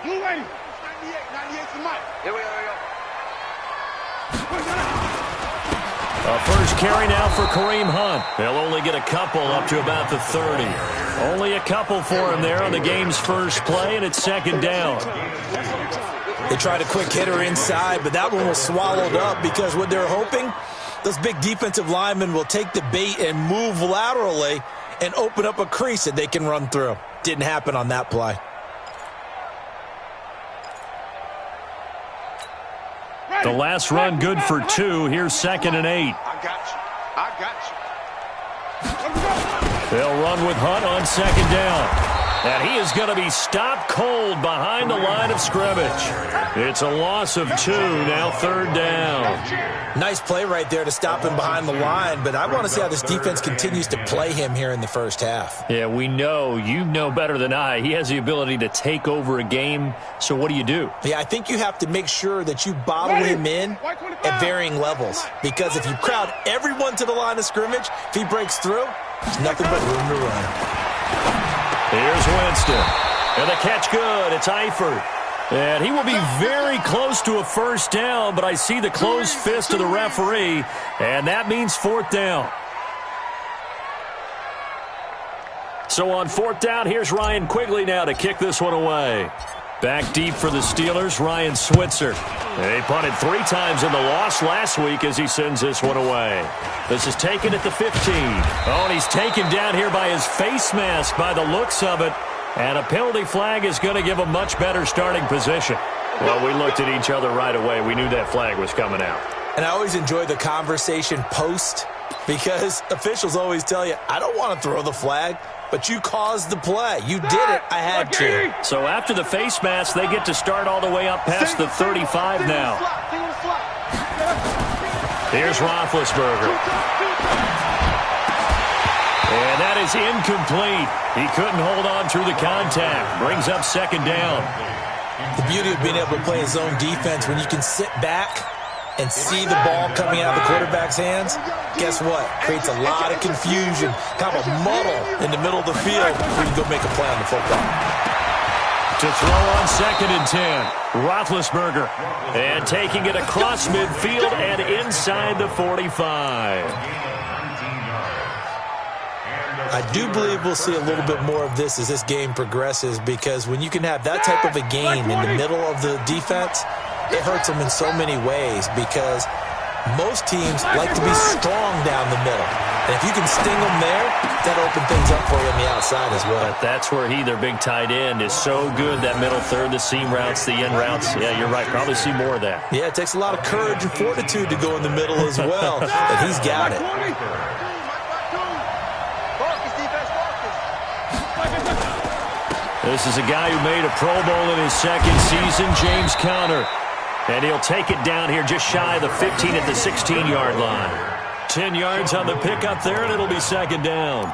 A first carry now for Kareem Hunt. They'll only get a couple up to about the 30. Only a couple for him there on the game's first play, and it's second down. They tried a quick hitter inside, but that one was swallowed up because what they're hoping, those big defensive linemen will take the bait and move laterally and open up a crease that they can run through. Didn't happen on that play. The last run good for 2. Here's 2nd and 8. I got you. They'll run with Hunt on 2nd down. And he is going to be stopped cold behind the line of scrimmage. It's a loss of 2, now 3rd down. Nice play right there to stop him behind the line, but I want to see how this defense continues to play him here in the first half. Yeah, we know. You know better than I. He has the ability to take over a game, so what do? Yeah, I think you have to make sure that you bottle him in at varying levels, because if you crowd everyone to the line of scrimmage, if he breaks through, there's nothing but room to run. Here's Winston. And the catch good. It's Eifert. And he will be very close to a first down, but I see the closed fist of the referee, and that means 4th down. So on 4th down, here's Ryan Quigley now to kick this one away. Back deep for the Steelers, Ryan Switzer. They punted 3 times in the loss last week as he sends this one away. This is taken at the 15. Oh, and he's taken down here by his face mask by the looks of it. And a penalty flag is going to give a much better starting position. Well, we looked at each other right away. We knew that flag was coming out. And I always enjoy the conversation post, because officials always tell you, I don't want to throw the flag, but you caused the play. You did it. I had to. So after the face mask, they get to start all the way up past the 35 now. Here's Roethlisberger. And that is incomplete. He couldn't hold on through the contact. Brings up 2nd down. The beauty of being able to play his own defense, when you can sit back and see the ball coming out of the quarterback's hands, guess what? Creates a lot of confusion, kind of a muddle in the middle of the field where you go make a play on the football. To throw on 2nd and 10. Roethlisberger. And taking it across midfield and inside the 45. I do believe we'll see a little bit more of this as this game progresses, because when you can have that type of a game in the middle of the defense, it hurts them in so many ways, because most teams like to be strong down the middle. And if you can sting them there, that'll open things up for you on the outside as well. But that's where their big tight end, is so good, that middle third, the seam routes, the in routes. Yeah, you're right. Probably see more of that. Yeah, it takes a lot of courage and fortitude to go in the middle as well, but he's got it. This is a guy who made a Pro Bowl in his 2nd season, James Conner. And he'll take it down here just shy of the 15 at the 16-yard line. 10 yards on the pickup there, and it'll be 2nd down.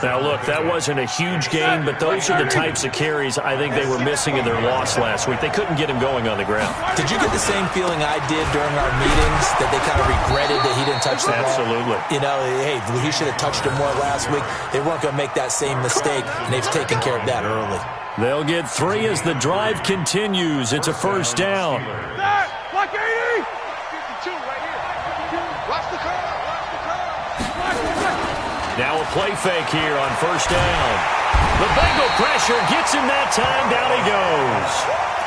Now, look, that wasn't a huge gain, but those are the types of carries I think they were missing in their loss last week. They couldn't get him going on the ground. Did you get the same feeling I did during our meetings, that they kind of regretted that he didn't touch the ball? Absolutely. You know, hey, he should have touched him more last week. They weren't going to make that same mistake, and they've taken care of that early. They'll get 3 as the drive continues. It's a first down. Block 80! 52 right here. Watch the curve. Now a play fake here on first down. The Bengal pressure gets him that time. Down he goes.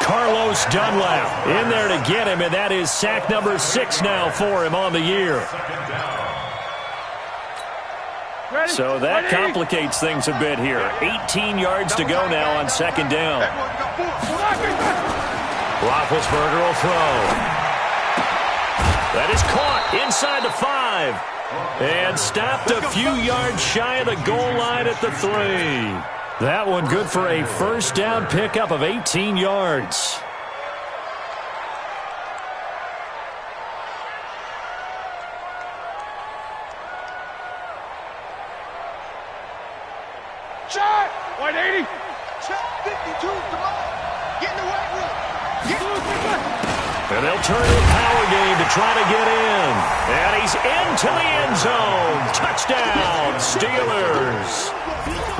Carlos Dunlap in there to get him, and that is sack number 6 now for him on the year. So that complicates things a bit here. 18 yards to go now on 2nd down. Roethlisberger will throw. That is caught inside the 5. And stopped a few yards shy of the goal line at the 3. That one good for a first down pickup of 18 yards. Shot! 180! Shot 52, come on! Get in the right wheel! And they'll turn to a power game to try to get in. And he's into the end zone. Touchdown, Steelers.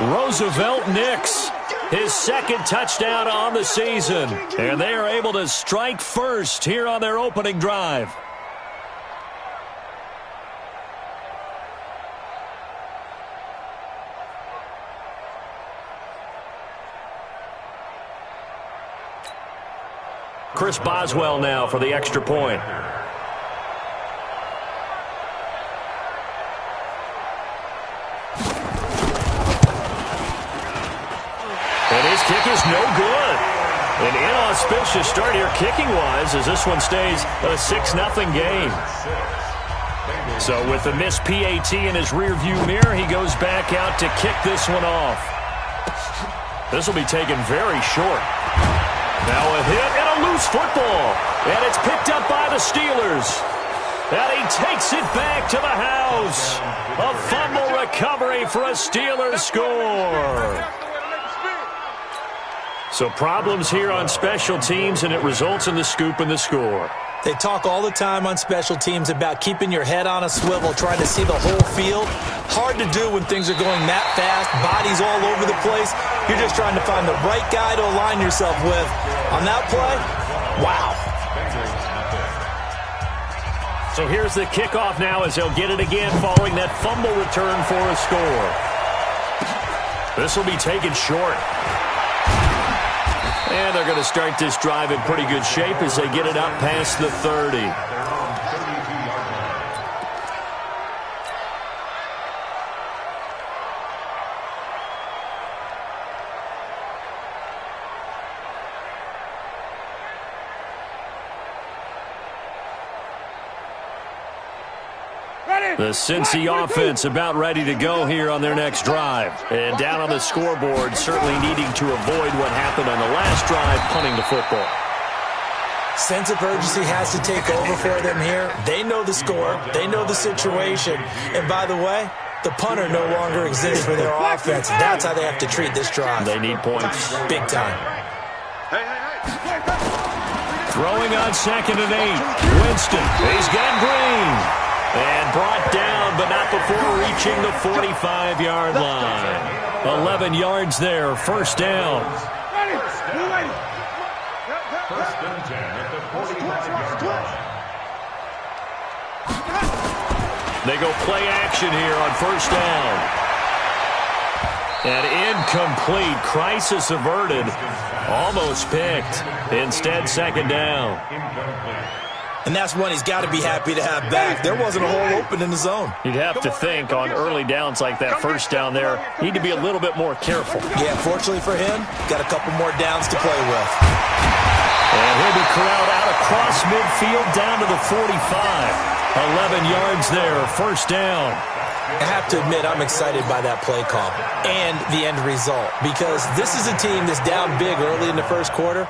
Roosevelt Nix. his second touchdown on the season. And they are able to strike first here on their opening drive. Chris Boswell now for the extra point. And his kick is no good. An inauspicious start here kicking-wise as this one stays a 6-0 game. So with the missed PAT in his rearview mirror, he goes back out to kick this one off. This will be taken very short. Now a hit and a loose football. And it's picked up by the Steelers. And he takes it back to the house. A fumble recovery for a Steelers score. So problems here on special teams, and it results in the scoop and the score. They talk all the time on special teams about keeping your head on a swivel, trying to see the whole field. Hard to do when things are going that fast, bodies all over the place. You're just trying to find the right guy to align yourself with. On that play, wow. So here's the kickoff now as they'll get it again following that fumble return for a score. This will be taken short. And they're going to start this drive in pretty good shape as they get it up past the 30. The Cincy offense about ready to go here on their next drive. And down on the scoreboard, certainly needing to avoid what happened on the last drive, punting the football. Sense of urgency has to take over for them here. They know the score. They know the situation. And by the way, the punter no longer exists for their offense. That's how they have to treat this drive. They need points. Big time. Throwing on 2nd and 8. Winston. He's got Green. And brought down, but not before reaching the 45-yard line. 11 yards there, first down. They go play action here on first down. And incomplete. Crisis averted. Almost picked. Instead, second down. And that's one he's got to be happy to have back. There wasn't a hole open in the zone. You'd have to think on early downs like that first down there, need to be a little bit more careful. Yeah, fortunately for him, got a couple more downs to play with. And he'll be corralled out across midfield down to the 45. 11 yards there, first down. I have to admit, I'm excited by that play call and the end result because this is a team that's down big early in the first quarter.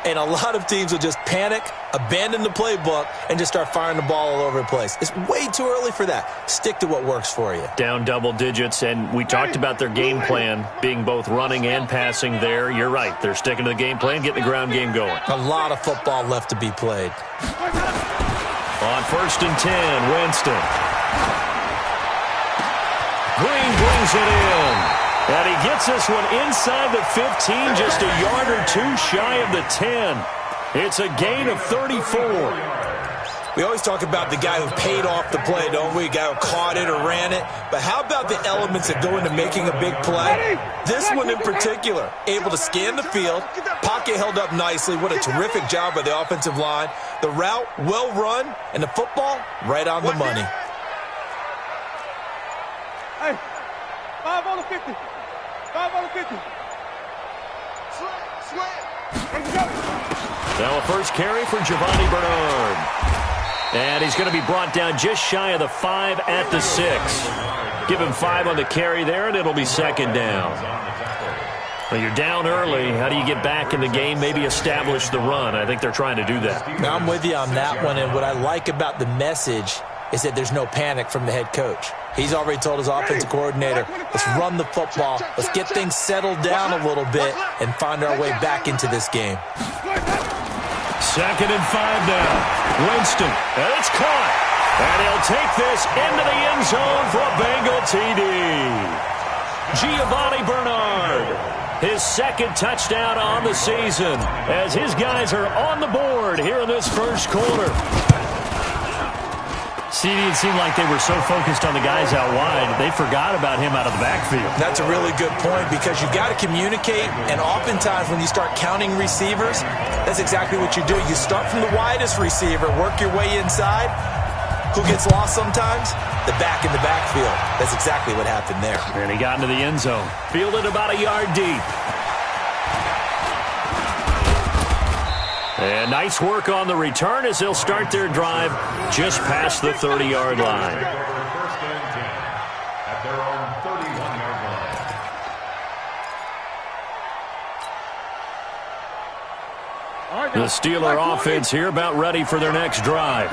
And a lot of teams will just panic, abandon the playbook, and just start firing the ball all over the place. It's way too early for that. Stick to what works for you. Down double digits, and we talked about their game plan being both running and passing there. You're right. They're sticking to the game plan, getting the ground game going. A lot of football left to be played. On 1st and 10, Winston. Green brings it in. And he gets this one inside the 15, just a yard or two shy of the 10. It's a gain of 34. We always talk about the guy who paid off the play, don't we? The guy who caught it or ran it. But how about the elements that go into making a big play? This one in particular, able to scan the field, pocket held up nicely. What a terrific job by the offensive line. The route, well run, and the football, right on the money. Hey, 5 on the 50. 5 on the 50. Now a first carry for Giovanni Bernard. And he's going to be brought down just shy of the 5 at the 6. Give him 5 on the carry there, and it'll be second down. Well, you're down early. How do you get back in the game, maybe establish the run? I think they're trying to do that. Now, I'm with you on that one, and what I like about the message is that there's no panic from the head coach. He's already told his offensive coordinator, let's run the football, let's get things settled down a little bit and find our way back into this game. 2nd and 5 now. Winston, and it's caught. And he'll take this into the end zone for a Bengal TD. Giovanni Bernard. His second touchdown on the season as his guys are on the board here in this first quarter. CD, it seemed like they were so focused on the guys out wide, they forgot about him out of the backfield. That's a really good point because you've got to communicate, and oftentimes when you start counting receivers, that's exactly what you do. You start from the widest receiver, work your way inside. Who gets lost sometimes? The back in the backfield. That's exactly what happened there. And he got into the end zone. Fielded about a yard deep. And nice work on the return as they'll start their drive just past the 30-yard line. First and 10 at their own 31-yard line. The Steeler offense here about ready for their next drive.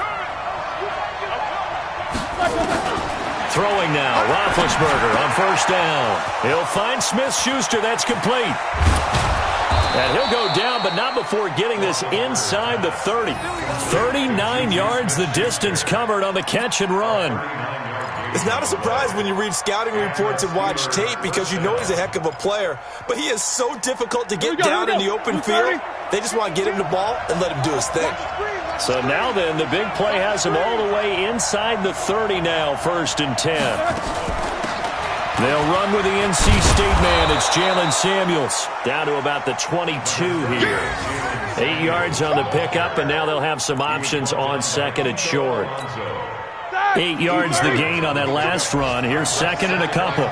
Throwing now, Roethlisberger on first down. He'll find Smith-Schuster. That's complete. And he'll go down, but not before getting this inside the 30. 39 yards the distance covered on the catch and run. It's not a surprise when you read scouting reports and watch tape because you know he's a heck of a player. But he is so difficult to get down in the open field. They just want to get him the ball and let him do his thing. So now then, the big play has him all the way inside the 30 now, 1st and 10. They'll run with the NC State man. It's Jalen Samuels down to about the 22 here. 8 yards on the pickup, and now they'll have some options on 2nd and short. 8 yards the gain on that last run. Here's 2nd and a couple.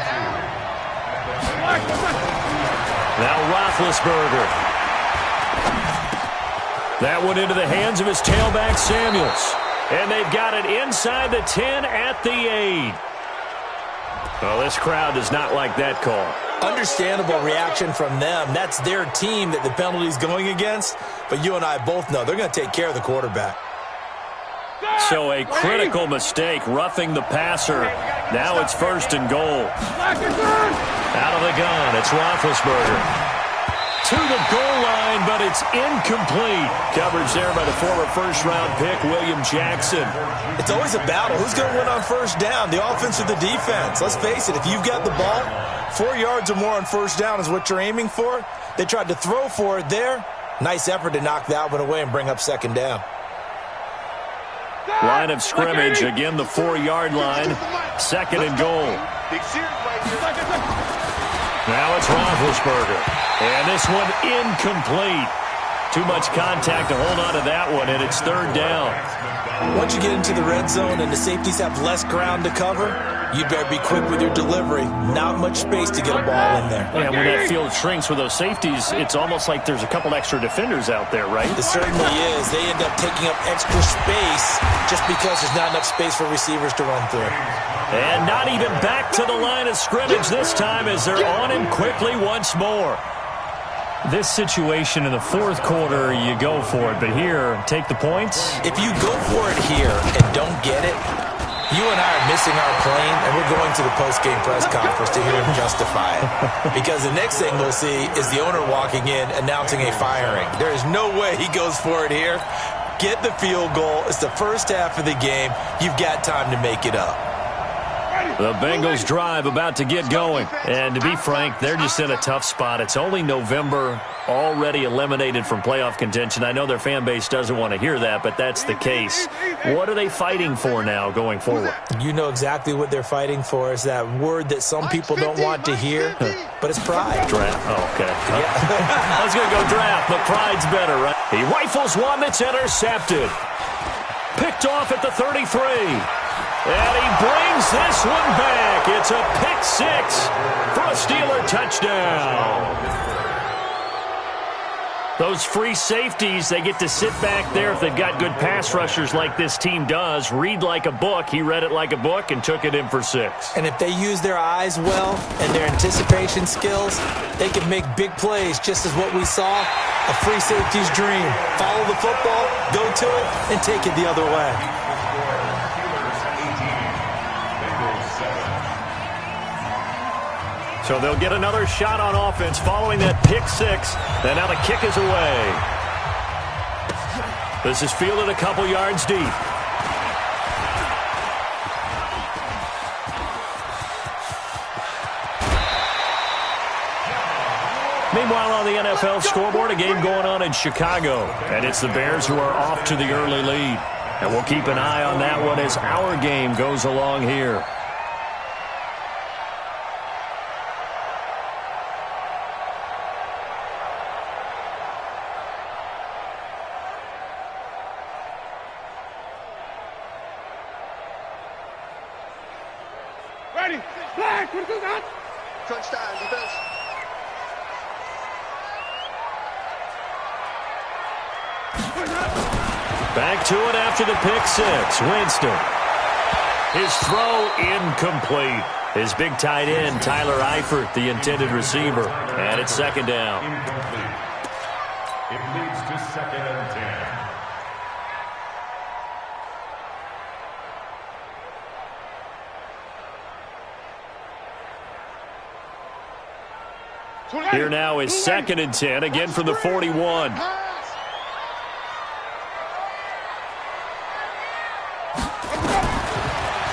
Now Roethlisberger. That one into the hands of his tailback, Samuels. And they've got it inside the 10 at the 8. Well, this crowd does not like that call. Understandable reaction from them. That's their team that the penalty's going against. But you and I both know they're going to take care of the quarterback. So a critical mistake, roughing the passer. Now it's 1st and goal. Out of the gun, it's Roethlisberger. To the goal line, but it's incomplete. Coverage there by the former first-round pick, William Jackson. It's always a battle. Who's going to win on first down, the offense or the defense? Let's face it, if you've got the ball, 4 yards or more on first down is what you're aiming for. They tried to throw for it there. Nice effort to knock that one away and bring up 2nd down. Line of scrimmage, again the 4-yard line. 2nd and goal. Now it's Roethlisberger. And this one incomplete. Too much contact to hold on to that one, and it's 3rd down. Once you get into the red zone and the safeties have less ground to cover, you'd better be quick with your delivery. Not much space to get a ball in there. Yeah, when that field shrinks with those safeties, it's almost like there's a couple extra defenders out there, right? It certainly is. They end up taking up extra space just because there's not enough space for receivers to run through. And not even back to the line of scrimmage this time as they're on him quickly once more. This situation in the 4th quarter, you go for it. But here, take the points. If you go for it here and don't get it, you and I are missing our plane, and we're going to the post-game press conference to hear him justify it. Because the next thing we'll see is the owner walking in announcing a firing. There is no way he goes for it here. Get the field goal. It's the first half of the game. You've got time to make it up. The Bengals drive about to get going. And to be frank, they're just in a tough spot. It's only November, already eliminated from playoff contention. I know their fan base doesn't want to hear that, but that's the case. What are they fighting for now going forward? You know exactly what they're fighting for. Is that word that some people don't want to hear, but it's pride. Draft. Oh, okay. Yeah. I was going to go draft, but pride's better, right? He rifles one that's intercepted. Picked off at the 33. And he brings this one back. It's a pick 6 for a Steeler touchdown. Those free safeties, they get to sit back there if they've got good pass rushers like this team does. Read like a book. He read it like a book and took it in for 6. And if they use their eyes well and their anticipation skills, they can make big plays, just as what we saw, a free safety's dream. Follow the football, go to it, and take it the other way. So they'll get another shot on offense following that pick 6. And now the kick is away. This is fielded a couple yards deep. Meanwhile, on the NFL scoreboard, a game going on in Chicago. And it's the Bears who are off to the early lead. And we'll keep an eye on that one as our game goes along here. Ready. Flag. What is that? Touchdown, defense. Back to it after the pick six. Winston. His throw incomplete. His big tight end, Tyler Eifert, the intended receiver. And it's second down. Incomplete. It leads to 2nd and 10. Here now is 2nd and 10, again from the 41.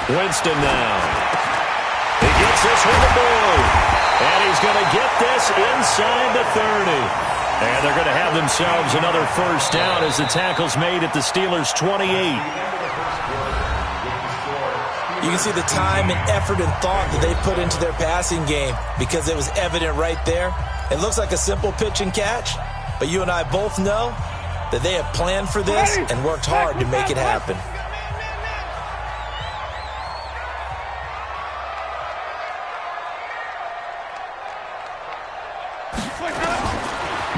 Winston now. He gets this one to board. And he's going to get this inside the 30. And they're going to have themselves another first down as the tackle's made at the Steelers' 28. You can see the time and effort and thought that they put into their passing game because it was evident right there. It looks like a simple pitch and catch, but you and I both know that they have planned for this and worked hard to make it happen.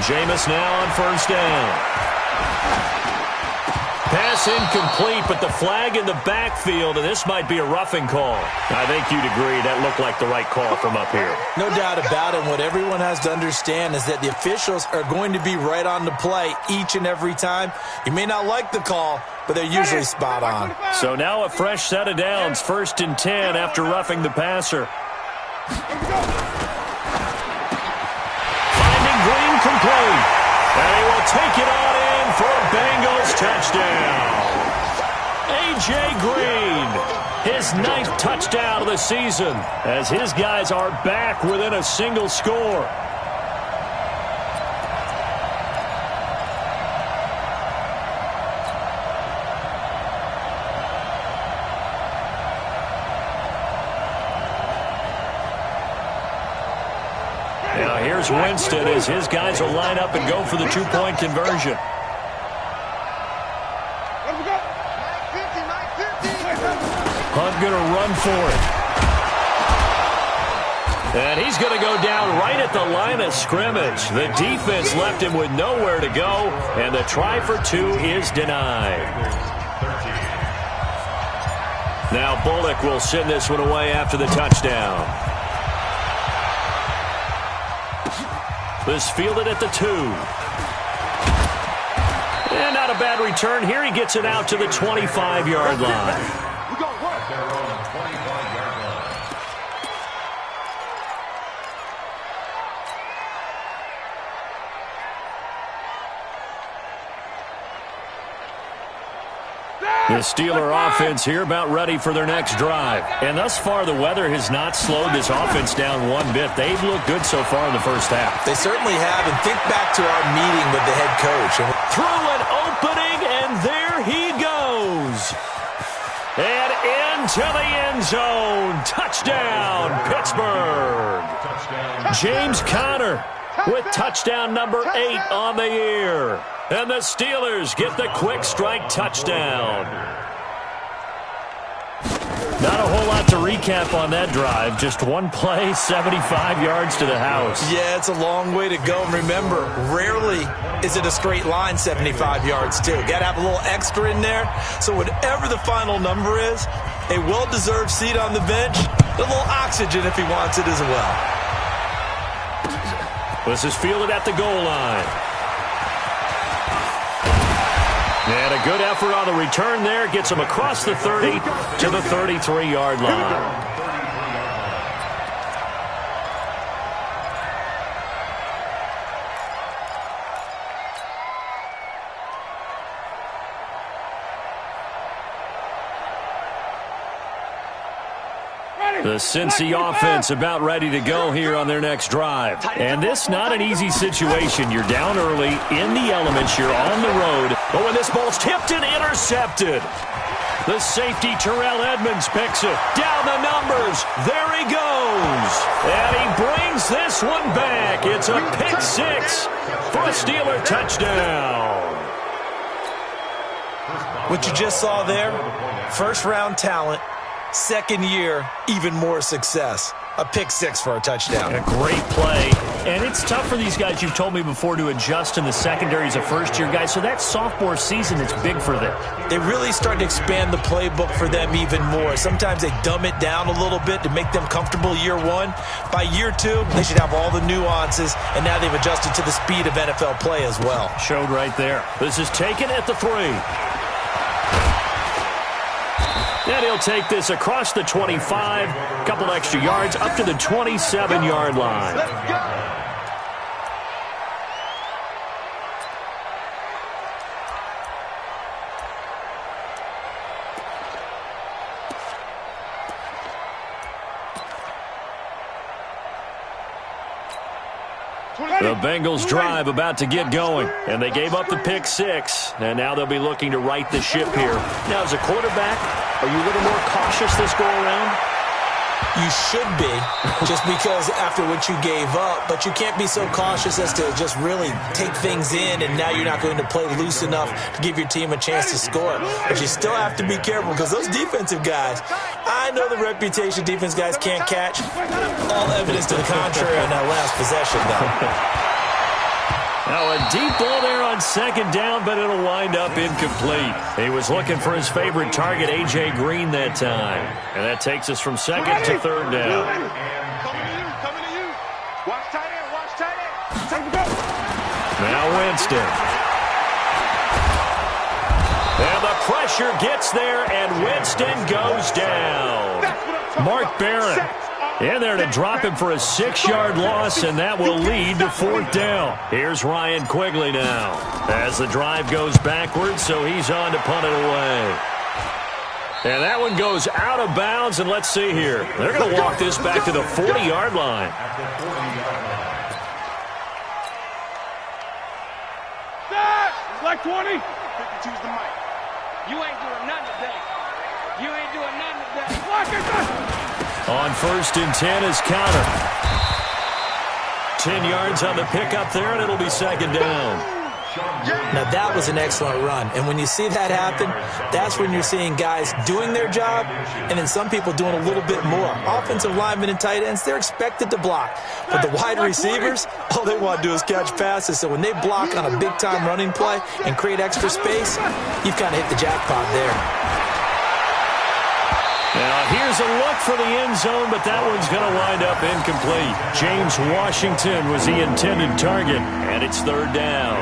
Jameis now on first down. Pass incomplete, but the flag in the backfield, and this might be a roughing call. I think you'd agree that looked like the right call from up here. No doubt about it. What everyone has to understand is that the officials are going to be right on the play each and every time. You may not like the call, but they're usually spot on. So now a fresh set of downs, 1st and 10 after roughing the passer. Finding Green complete. And he will take it on in for a Bengals touchdown. A.J. Green, his 9th touchdown of the season, as his guys are back within a single score. Now here's Winston as his guys will line up and go for the 2-point conversion. Hunt going to run for it. And he's going to go down right at the line of scrimmage. The defense left him with nowhere to go, and the try for 2 is denied. Now Bullock will send this one away after the touchdown. This fielded at the 2. And not a bad return. Here he gets it out to the 25-yard line. We're going to work their own 25-yard line. The Steeler offense here about ready for their next drive. And thus far, the weather has not slowed this offense down one bit. They've looked good so far in the first half. They certainly have. And think back to our meeting with the head coach. Through an opening, and there he goes. And into the end zone. Touchdown, Pittsburgh. James Conner with touchdown number 8 on the year. And the Steelers get the quick strike touchdown. Not a whole lot to recap on that drive. Just one play, 75 yards to the house. Yeah, it's a long way to go. And remember, rarely is it a straight line 75 yards, too. Got to have a little extra in there. So whatever the final number is, a well-deserved seat on the bench, a little oxygen if he wants it as well. This is fielded at the goal line. And a good effort on the return there. Gets him across the 30 to the 33-yard line. The Cincy offense about ready to go here on their next drive. And this not an easy situation. You're down early, in the elements, you're on the road. But when this ball's tipped and intercepted, the safety Terrell Edmonds picks it. Down the numbers. There he goes. And he brings this one back. It's a pick six for a Steeler touchdown. What you just saw there, first-round talent, second year, even more success. A pick six for a touchdown. A great play. And it's tough for these guys, you've told me before, to adjust in the secondary as a first-year guy. So that sophomore season is big for them. They really start to expand the playbook for them even more. Sometimes they dumb it down a little bit to make them comfortable year one. By year two, they should have all the nuances, and now they've adjusted to the speed of NFL play as well. Showed right there. This is taken at the 3. And he'll take this across the 25, a couple extra yards, up to the 27-yard line. Let's go. The Bengals drive about to get going, and they gave up the pick six, and now they'll be looking to right the ship here. Now, as a quarterback, are you a little more cautious this go-around? You should be, just because after what you gave up, but you can't be so cautious as to just really take things in, and now you're not going to play loose enough to give your team a chance to score. But you still have to be careful, because those defensive guys, I know the reputation defense guys can't catch. All evidence to the contrary on that last possession, though. Now a deep ball there on second down, but it'll wind up incomplete. He was looking for his favorite target, A.J. Green, that time. And that takes us from second to third down. Coming to you. Watch tight end, watch tight end. Time to go. Now Winston. And the pressure gets there, and Winston goes down. Mark Barron in there to drop him for a 6-yard loss, and that will lead to fourth down. Here's Ryan Quigley now as the drive goes backwards, so he's on to punt it away. And that one goes out of bounds, and let's see here. They're going to walk this back to the 40-yard line. Like 20. 52's the mic. You ain't doing nothing today. You ain't doing nothing today. Block it. On first and 10 is Counter. 10 yards on the pickup there, and it'll be second down. Now, that was an excellent run. And when you see that happen, that's when you're seeing guys doing their job and then some people doing a little bit more. Offensive linemen and tight ends, they're expected to block. But the wide receivers, all they want to do is catch passes. So when they block on a big-time running play and create extra space, you've kind of hit the jackpot there. Now, here's a look for the end zone, but that one's going to wind up incomplete. James Washington was the intended target, and it's third down.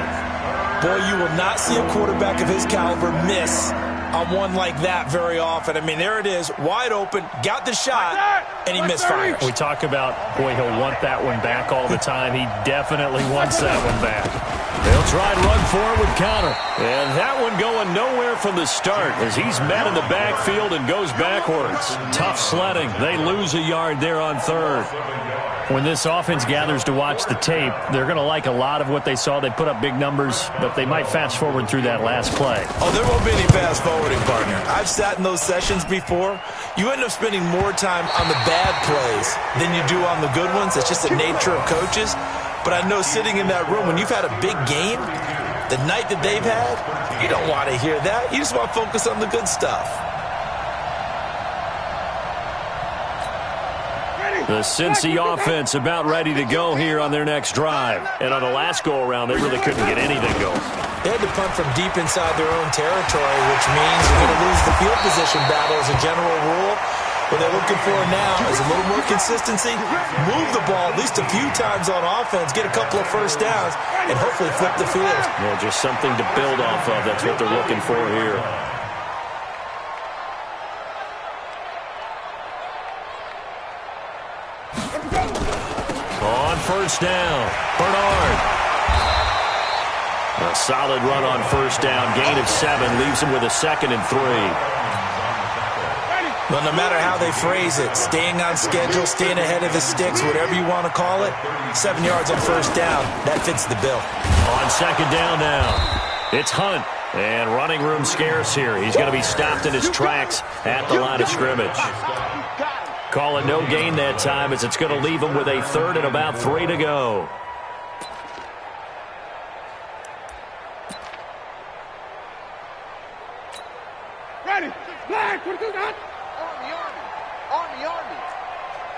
Boy, you will not see a quarterback of his caliber miss on one like that very often. I mean, there it is, wide open, got the shot, and he misfired. We talk about, boy, he'll want that one back all the time. He definitely wants that one back. They'll try and run for it with Counter. And that one going nowhere from the start as he's met in the backfield and goes backwards. Tough sledding. They lose a yard there on third. When this offense gathers to watch the tape, they're going to like a lot of what they saw. They put up big numbers, but they might fast forward through that last play. Oh, there won't be any fast forwarding, partner. I've sat in those sessions before. You end up spending more time on the bad plays than you do on the good ones. It's just the nature of coaches. But I know sitting in that room, when you've had a big game, the night that they've had, you don't want to hear that. You just want to focus on the good stuff. The Cincy offense about ready to go here on their next drive. And on the last go-around, they really couldn't get anything going. They had to punt from deep inside their own territory, which means you're going to lose the field position battle as a general rule. What they're looking for now is a little more consistency, move the ball at least a few times on offense, get a couple of first downs, and hopefully flip the field. Well, just something to build off of. That's what they're looking for here. On first down, Bernard. A solid run on first down. Gain of 7 leaves him with a 2nd and 3. Well, no matter how they phrase it, staying on schedule, staying ahead of the sticks, whatever you want to call it, 7 yards on first down, that fits the bill. On second down now, it's Hunt. And running room scarce here. He's going to be stopped in his tracks at the line of scrimmage. Call it no gain that time as it's going to leave him with a 3rd and about 3 to go. Ready. Black. What do you got? Army.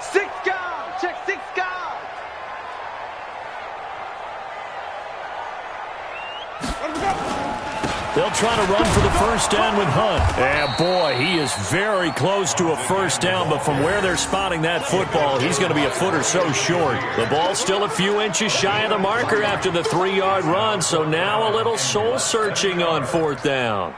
6 guys. Check 6 guys. What do we got? They'll try to run for the first down with Hunt. And boy, he is very close to a first down, but from where they're spotting that football, he's going to be a foot or so short. The ball's still a few inches shy of the marker after the 3-yard run, so now a little soul-searching on 4th down.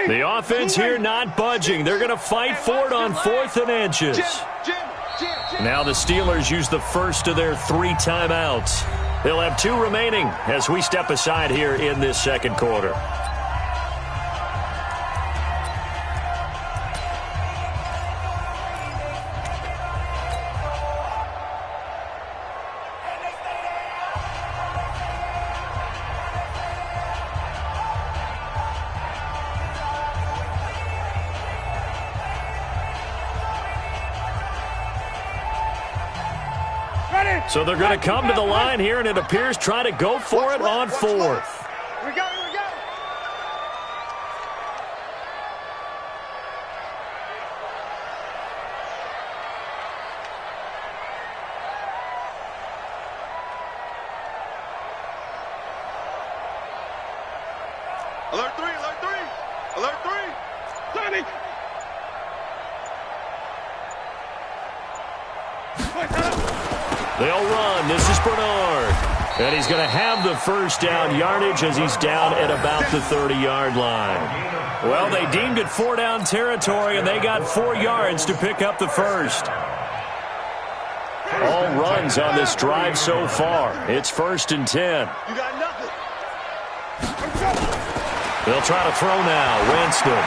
The offense here not budging. They're going to fight for it on 4th and inches. Now the Steelers use the first of their 3 timeouts. They'll have 2 remaining as we step aside here in this second quarter. So they're going to come to the line here, and it appears try to go for it on 4th. We got it. Alert 3. Sonic. They'll run. This is Bernard. And he's going to have the first down yardage as he's down at about the 30-yard line. Well, they deemed it 4 down territory, and they got 4 yards to pick up the first. All runs on this drive so far. It's 1st and 10. You got nothing. They'll try to throw now. Winston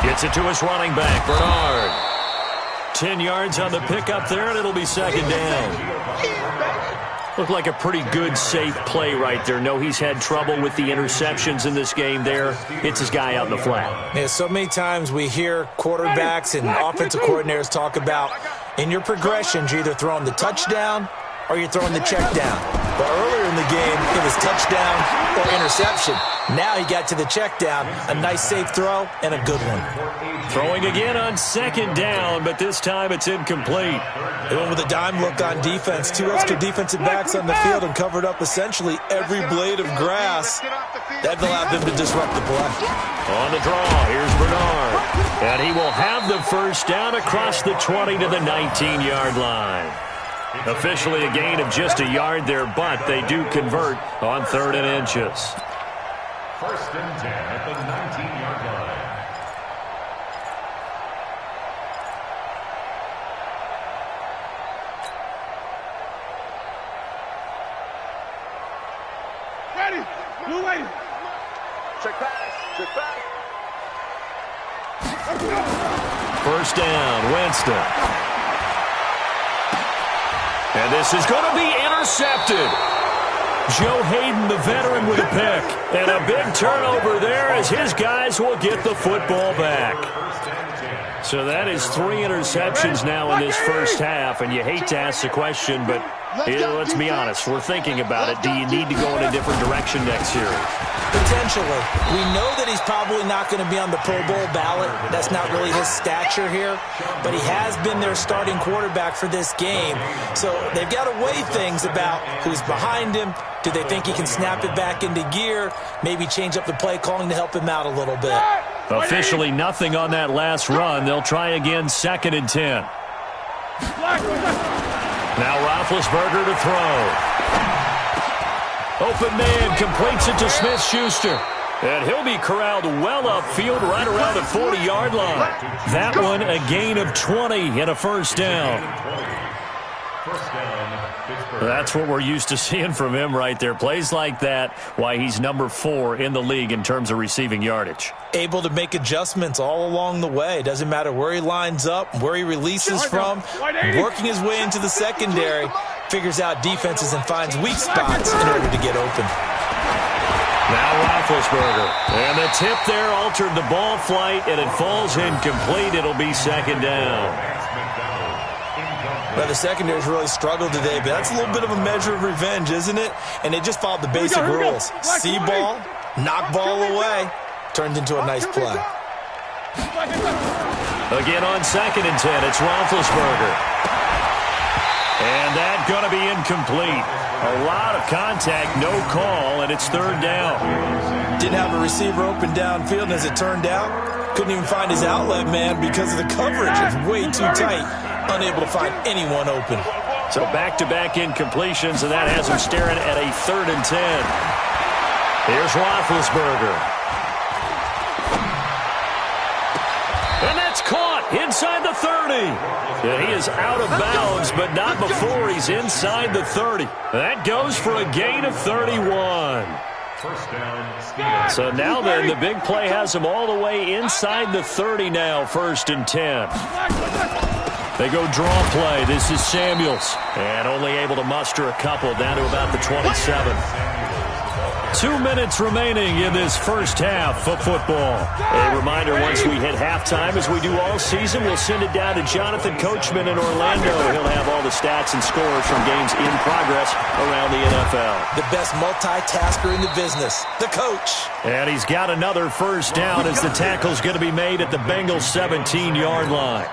gets it to his running back, Bernard. 10 yards on the pickup there, and it'll be 2nd down. Looked like a pretty good, safe play right there. No, he's had trouble with the interceptions in this game there. Hits his guy out in the flat. Yeah, so many times we hear quarterbacks and offensive coordinators talk about in your progressions, you're either throwing the touchdown or you're throwing the check down. But earlier in the game, it was touchdown or interception. Now he got to the check down, a nice safe throw, and a good one. Throwing again on 2nd down, but this time it's incomplete. They went with a dime look on defense. 2 extra defensive backs on the field and covered up essentially every blade of grass. That allowed them to disrupt the play. On the draw, here's Bernard. And he will have the first down across the 20 to the 19-yard line. Officially a gain of just a yard there, but they do convert on 3rd and inches. 1st and 10 at the 19-yard line. Ready. Blue lady. Check pass. 1st down, Winston. And this is going to be intercepted. Joe Hayden, the veteran, with a pick. And a big turnover there as his guys will get the football back. So that is 3 interceptions now in this first half. And you hate to ask the question, but let's be honest. We're thinking about it. Do you need to go in a different direction next series? Potentially. We know that he's probably not going to be on the Pro Bowl ballot. That's not really his stature here. But he has been their starting quarterback for this game. So they've got to weigh things about who's behind him. Do they think he can snap it back into gear? Maybe change up the play calling to help him out a little bit. Officially nothing on that last run. They'll try again 2nd and 10. Now Roethlisberger to throw. Open man completes it to Smith-Schuster. And he'll be corralled well upfield right around the 40-yard line. That one a gain of 20 and a first down. That's what we're used to seeing from him right there. Plays like that, why he's number 4 in the league in terms of receiving yardage. Able to make adjustments all along the way. Doesn't matter where he lines up, where he releases from, working his way into the secondary, figures out defenses and finds weak spots in order to get open. Now Roethlisberger. And the tip there altered the ball flight, and it falls incomplete. It'll be second down. Well, the secondary's really struggled today, but that's a little bit of a measure of revenge, isn't it? And they just followed the basic rules. See ball, knock ball away, turned into a nice play. Again on 2nd and 10, it's Roethlisberger. And that's going to be incomplete. A lot of contact, no call, and it's 3rd down. Didn't have a receiver open downfield, and as it turned out, couldn't even find his outlet man because of the coverage. It's way too tight. Unable to find anyone open. So back-to-back incompletions, and that has him staring at a 3rd and 10. Here's Roethlisberger. And that's caught inside the 30. Yeah, he is out of bounds, but not before he's inside the 30. That goes for a gain of 31. So now then, the big play has him all the way inside the 30 now, 1st and 10. They go draw play. This is Samuels. And only able to muster a couple down to about the 27. 2 minutes remaining in this first half of football. A reminder, once we hit halftime, as we do all season, we'll send it down to Jonathan Coachman in Orlando. He'll have all the stats and scores from games in progress around the NFL. The best multitasker in the business, the coach. And he's got another first down as the tackle's going to be made at the Bengals' 17-yard line.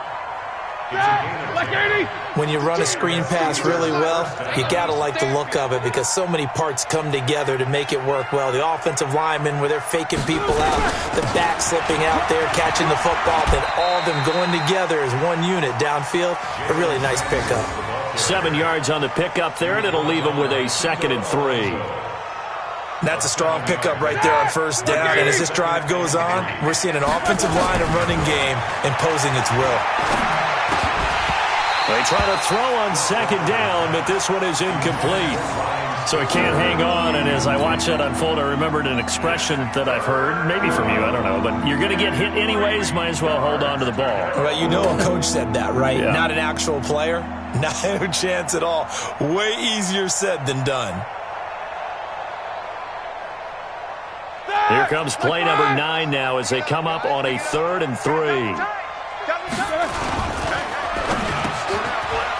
When you run a screen pass really well, you got to like the look of it because so many parts come together to make it work well. The offensive linemen, where they're faking people out, the back slipping out there, catching the football, then all of them going together as one unit downfield. A really nice pickup. 7 yards on the pickup there, and it'll leave him with a 2nd and 3. That's a strong pickup right there on first down. And as this drive goes on, we're seeing an offensive line and running game imposing its will. They try to throw on 2nd down, but this one is incomplete. So he can't hang on, and as I watch that unfold, I remembered an expression that I've heard, maybe from you, I don't know, but you're going to get hit anyways, might as well hold on to the ball. Right, you know a coach said that, right? Yeah. Not an actual player. Not a chance at all. Way easier said than done. Here comes play number 9 now as they come up on a 3rd and 3.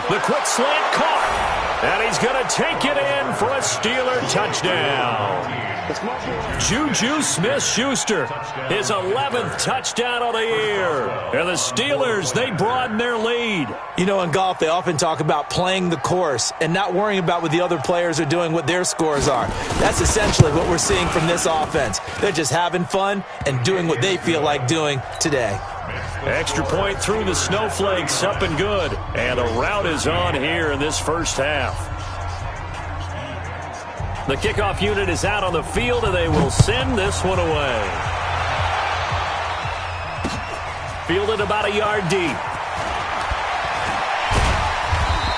The quick slant caught, and he's going to take it in for a Steeler touchdown. Juju Smith-Schuster, his 11th touchdown of the year. And the Steelers, they broaden their lead. You know, in golf, they often talk about playing the course and not worrying about what the other players are doing, what their scores are. That's essentially what we're seeing from this offense. They're just having fun and doing what they feel like doing today. Extra point through the snowflakes, up and good. And a rout is on here in this first half. The kickoff unit is out on the field, and they will send this one away. Fielded about a yard deep.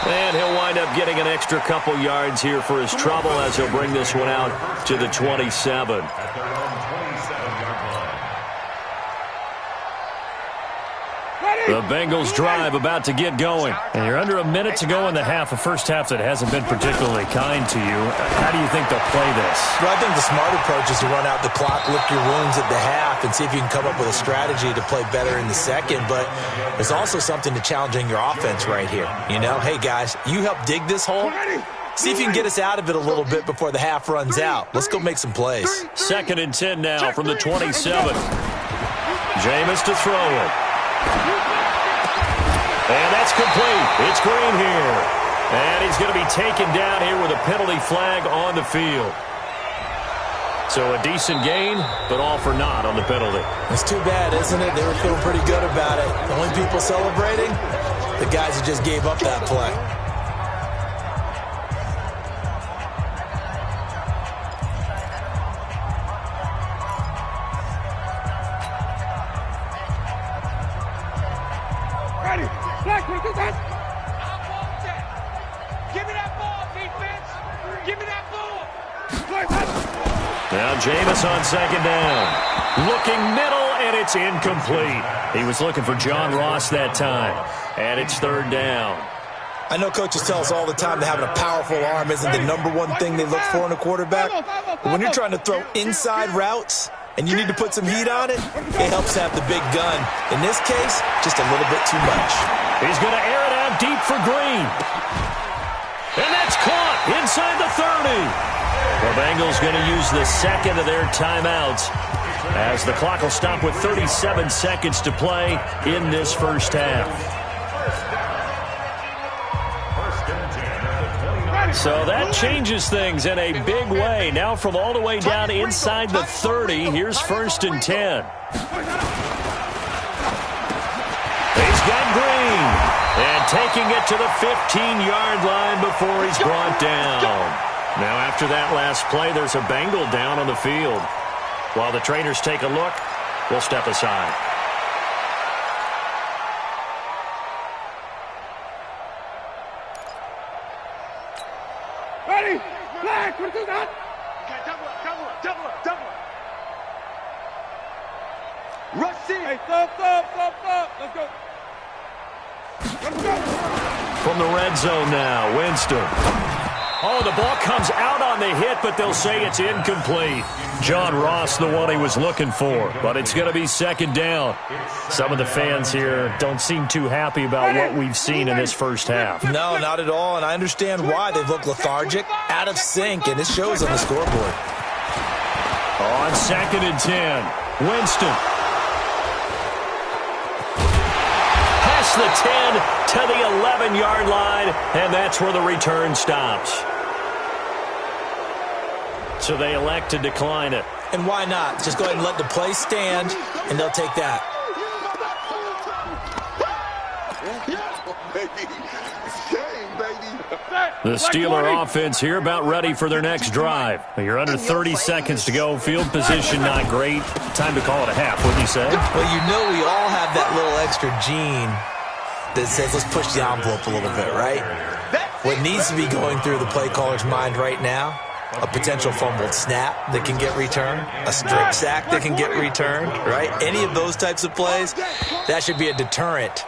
And he'll wind up getting an extra couple yards here for his trouble as he'll bring this one out to the 27. The Bengals drive about to get going. And you're under a minute to go in the half, a first half that hasn't been particularly kind to you. How do you think they'll play this? Well, I think the smart approach is to run out the clock, lick your wounds at the half, and see if you can come up with a strategy to play better in the second. But there's also something to challenging your offense right here. You know, hey, guys, you help dig this hole. See if you can get us out of it a little bit before the half runs out. Let's go make some plays. 2nd and 10 now from the 27. Jameis to throw it. And that's complete. It's Green here. And he's going to be taken down here with a penalty flag on the field. So a decent gain, but all for naught on the penalty. It's too bad, isn't it? They were feeling pretty good about it. The only people celebrating, the guys who just gave up that play. Give me that ball, defense. Give me that ball. Now Jameis on second down. Looking middle, and it's incomplete. He was looking for John Ross that time. And it's third down. I know coaches tell us all the time that having a powerful arm isn't the #1 thing they look for in a quarterback. But when you're trying to throw inside routes and you need to put some heat on it, it helps to have the big gun. In this case, just a little bit too much. He's going to air it out deep for Green. And that's caught inside the 30. The Bengals going to use the second of their timeouts as the clock will stop with 37 seconds to play in this first half. So that changes things in a big way. Now from all the way down inside the 30, here's 1st and 10. He's got Green. And taking it to the 15-yard line before he's brought down. Now after that last play, there's a Bengal down on the field. While the trainers take a look, we'll step aside. Ready? Black, what is that? Okay, double up. Rush C. Hey, stop. Let's go. From the red zone now, Winston. Oh, the ball comes out on the hit, but they'll say it's incomplete. John Ross, the one he was looking for, but it's going to be second down. Some of the fans here don't seem too happy about what we've seen in this first half. No, not at all, and I understand why. They've looked lethargic, out of sync, and it shows on the scoreboard. On 2nd and 10, Winston. Past the 10 to the 11-yard line, and that's where the return stops. So they elect to decline it. And why not? Just go ahead and let the play stand, and they'll take that. The Steeler offense here about ready for their next drive. You're under 30 seconds to go. Field position not great. Time to call it a half, wouldn't you say? Well, you know we all have that little extra gene that says let's push the envelope a little bit, right? What needs to be going through the play caller's mind right now, a potential fumbled snap that can get returned, a strip sack that can get returned, right? Any of those types of plays, that should be a deterrent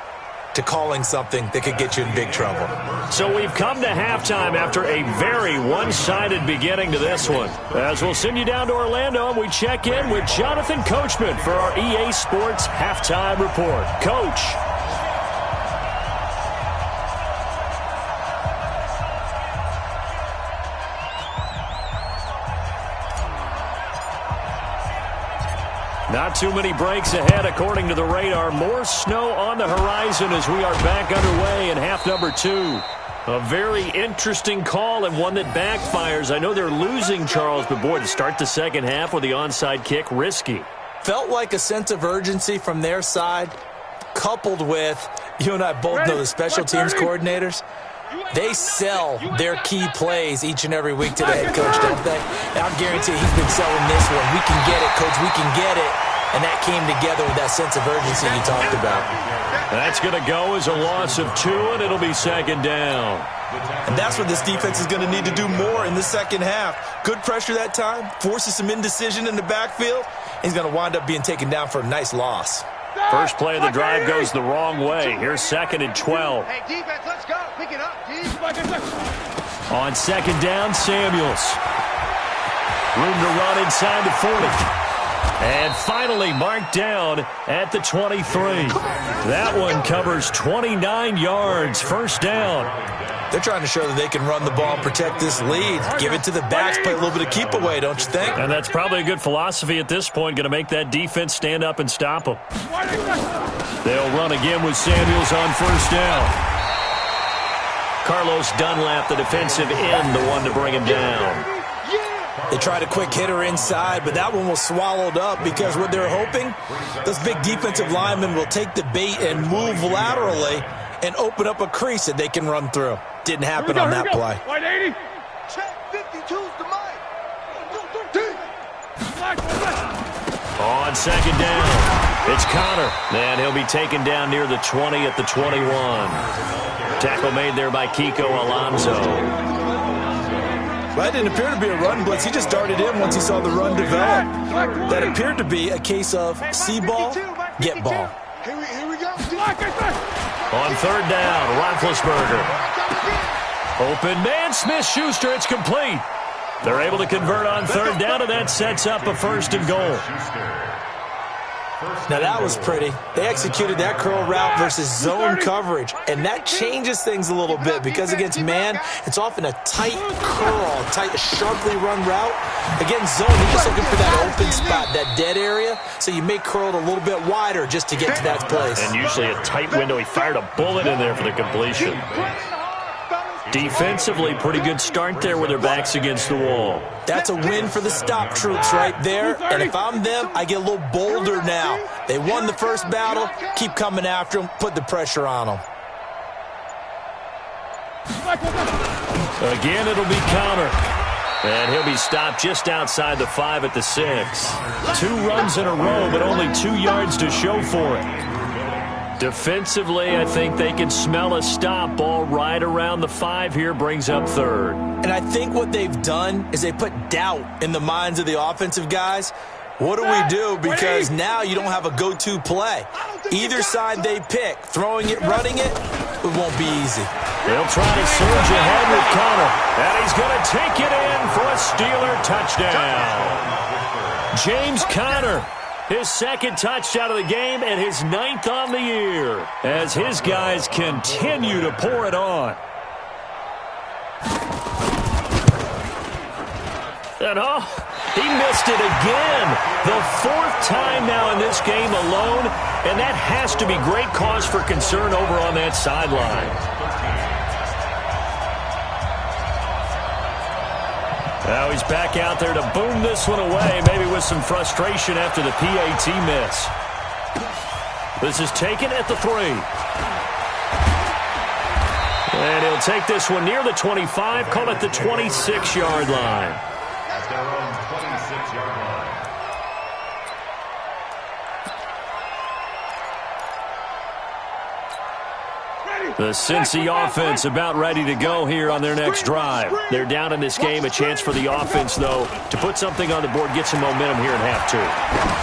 to calling something that could get you in big trouble. So we've come to halftime after a very one-sided beginning to this one. As we'll send you down to Orlando, and we check in with Jonathan Coachman for our EA Sports Halftime Report. Coach. Not too many breaks ahead according to the radar. More snow on the horizon as we are back underway in half number 2. A very interesting call and one that backfires. I know they're losing, Charles, but boy, to start the second half with the onside kick, risky. Felt like a sense of urgency from their side, coupled with, you and I both know the special teams coordinators. They sell their key plays each and every week to the head coach, don't they? And I guarantee he's been selling this one. We can get it, coach. We can get it. And that came together with that sense of urgency you talked about. That's going to go as a loss of 2, and it'll be second down. And that's what this defense is going to need to do more in the second half. Good pressure that time, forces some indecision in the backfield. He's going to wind up being taken down for a nice loss. First play of the drive goes the wrong way. Here's 2nd and 12. Hey, defense, let's go. Pick it up, D. On second down, Samuels. Room to run inside the 40. And finally marked down at the 23. That one covers 29 yards. First down. They're trying to show that they can run the ball and protect this lead. Give it to the backs, play a little bit of keep away, don't you think? And that's probably a good philosophy at this point, going to make that defense stand up and stop them. They'll run again with Samuels on first down. Carlos Dunlap, the defensive end, the one to bring him down. They tried a quick hitter inside, but that one was swallowed up because what they're hoping, those big defensive linemen will take the bait and move laterally and open up a crease that they can run through. Didn't happen on that play. White 80. Check 52's the mic. On second down. It's Connor, and he'll be taken down near the 20 at the 21. Tackle made there by Kiko Alonso. That didn't appear to be a run blitz. He just darted in once he saw the run develop. That appeared to be a case of see ball, get ball. Here we go. On third down, Roethlisberger. Open man, Smith-Schuster, it's complete. They're able to convert on third down, and that sets up a first and goal. Now that was pretty. They executed that curl route versus zone coverage, and that changes things a little bit because against man, it's often a tight curl, sharply run route. Against zone, you're just looking for that open spot, that dead area, so you may curl it a little bit wider just to get to that place. And usually a tight window. He fired a bullet in there for the completion. Defensively, pretty good start there with their backs against the wall. That's a win for the stop troops right there. And if I'm them, I get a little bolder now. They won the first battle. Keep coming after them. Put the pressure on them. Again, it'll be Connor. And he'll be stopped just outside the 5 at the 6. 2 runs in a row, but only 2 yards to show for it. Defensively, I think they can smell a stop. Ball right around the 5 here, brings up third. And I think what they've done is they put doubt in the minds of the offensive guys. What do? Because now you don't have a go-to play. Either side they pick, throwing it, running it, it won't be easy. They'll try to surge ahead with Connor. And he's going to take it in for a Steeler touchdown. James Conner. His second touchdown of the game and his 9th on the year as his guys continue to pour it on. And he missed it again. The 4th time now in this game alone, and that has to be great cause for concern over on that sideline. Now he's back out there to boom this one away, maybe with some frustration after the PAT miss. This is taken at the 3. And he'll take this one near the 25, call it the 26-yard line. At their own 26-yard line. The Cincy offense about ready to go here on their next drive. They're down in this game. A chance for the offense, though, to put something on the board, get some momentum here in half 2.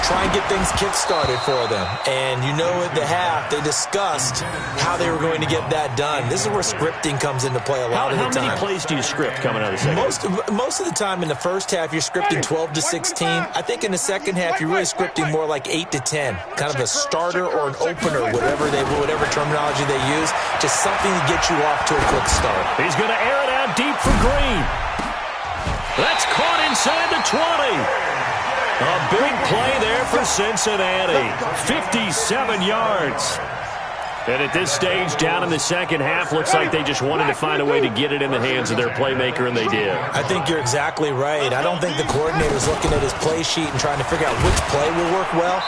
Try and get things kick-started for them. And you know at the half, they discussed how they were going to get that done. This is where scripting comes into play a lot of the time. How many plays do you script coming out of the second? Most of the time in the first half, you're scripting 12 to 16. I think in the second half, you're really scripting more like 8 to 10. Kind of a starter or an opener, whatever terminology they use. Just something to get you off to a quick start. He's going to air it out deep for Green. That's caught inside the 20. A big play there for Cincinnati. 57 yards. And at this stage, down in the second half, looks like they just wanted to find a way to get it in the hands of their playmaker, and they did. I think you're exactly right. I don't think the coordinator's looking at his play sheet and trying to figure out which play will work well.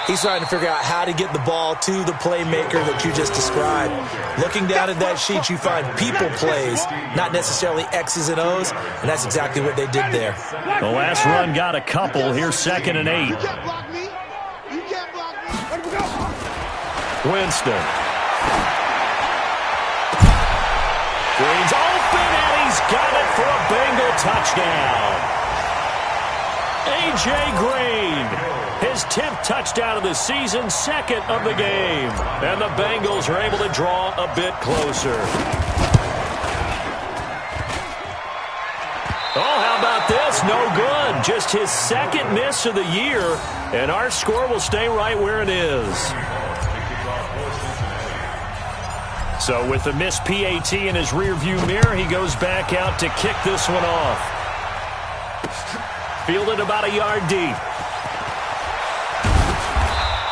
He's trying to figure out how to get the ball to the playmaker that you just described. Looking down at that sheet, you find people plays, not necessarily X's and O's, and that's exactly what they did there. The last run got a couple. Here's 2nd and 8. You can't block me. You can't block me. Let me go. Winston. Green's open, and he's got it for a Bengal touchdown. A.J. Green. His 10th touchdown of the season, 2nd of the game. And the Bengals are able to draw a bit closer. Oh, how about this? No good. Just his 2nd miss of the year. And our score will stay right where it is. So with the missed PAT in his rearview mirror, he goes back out to kick this one off. Fielded about a yard deep.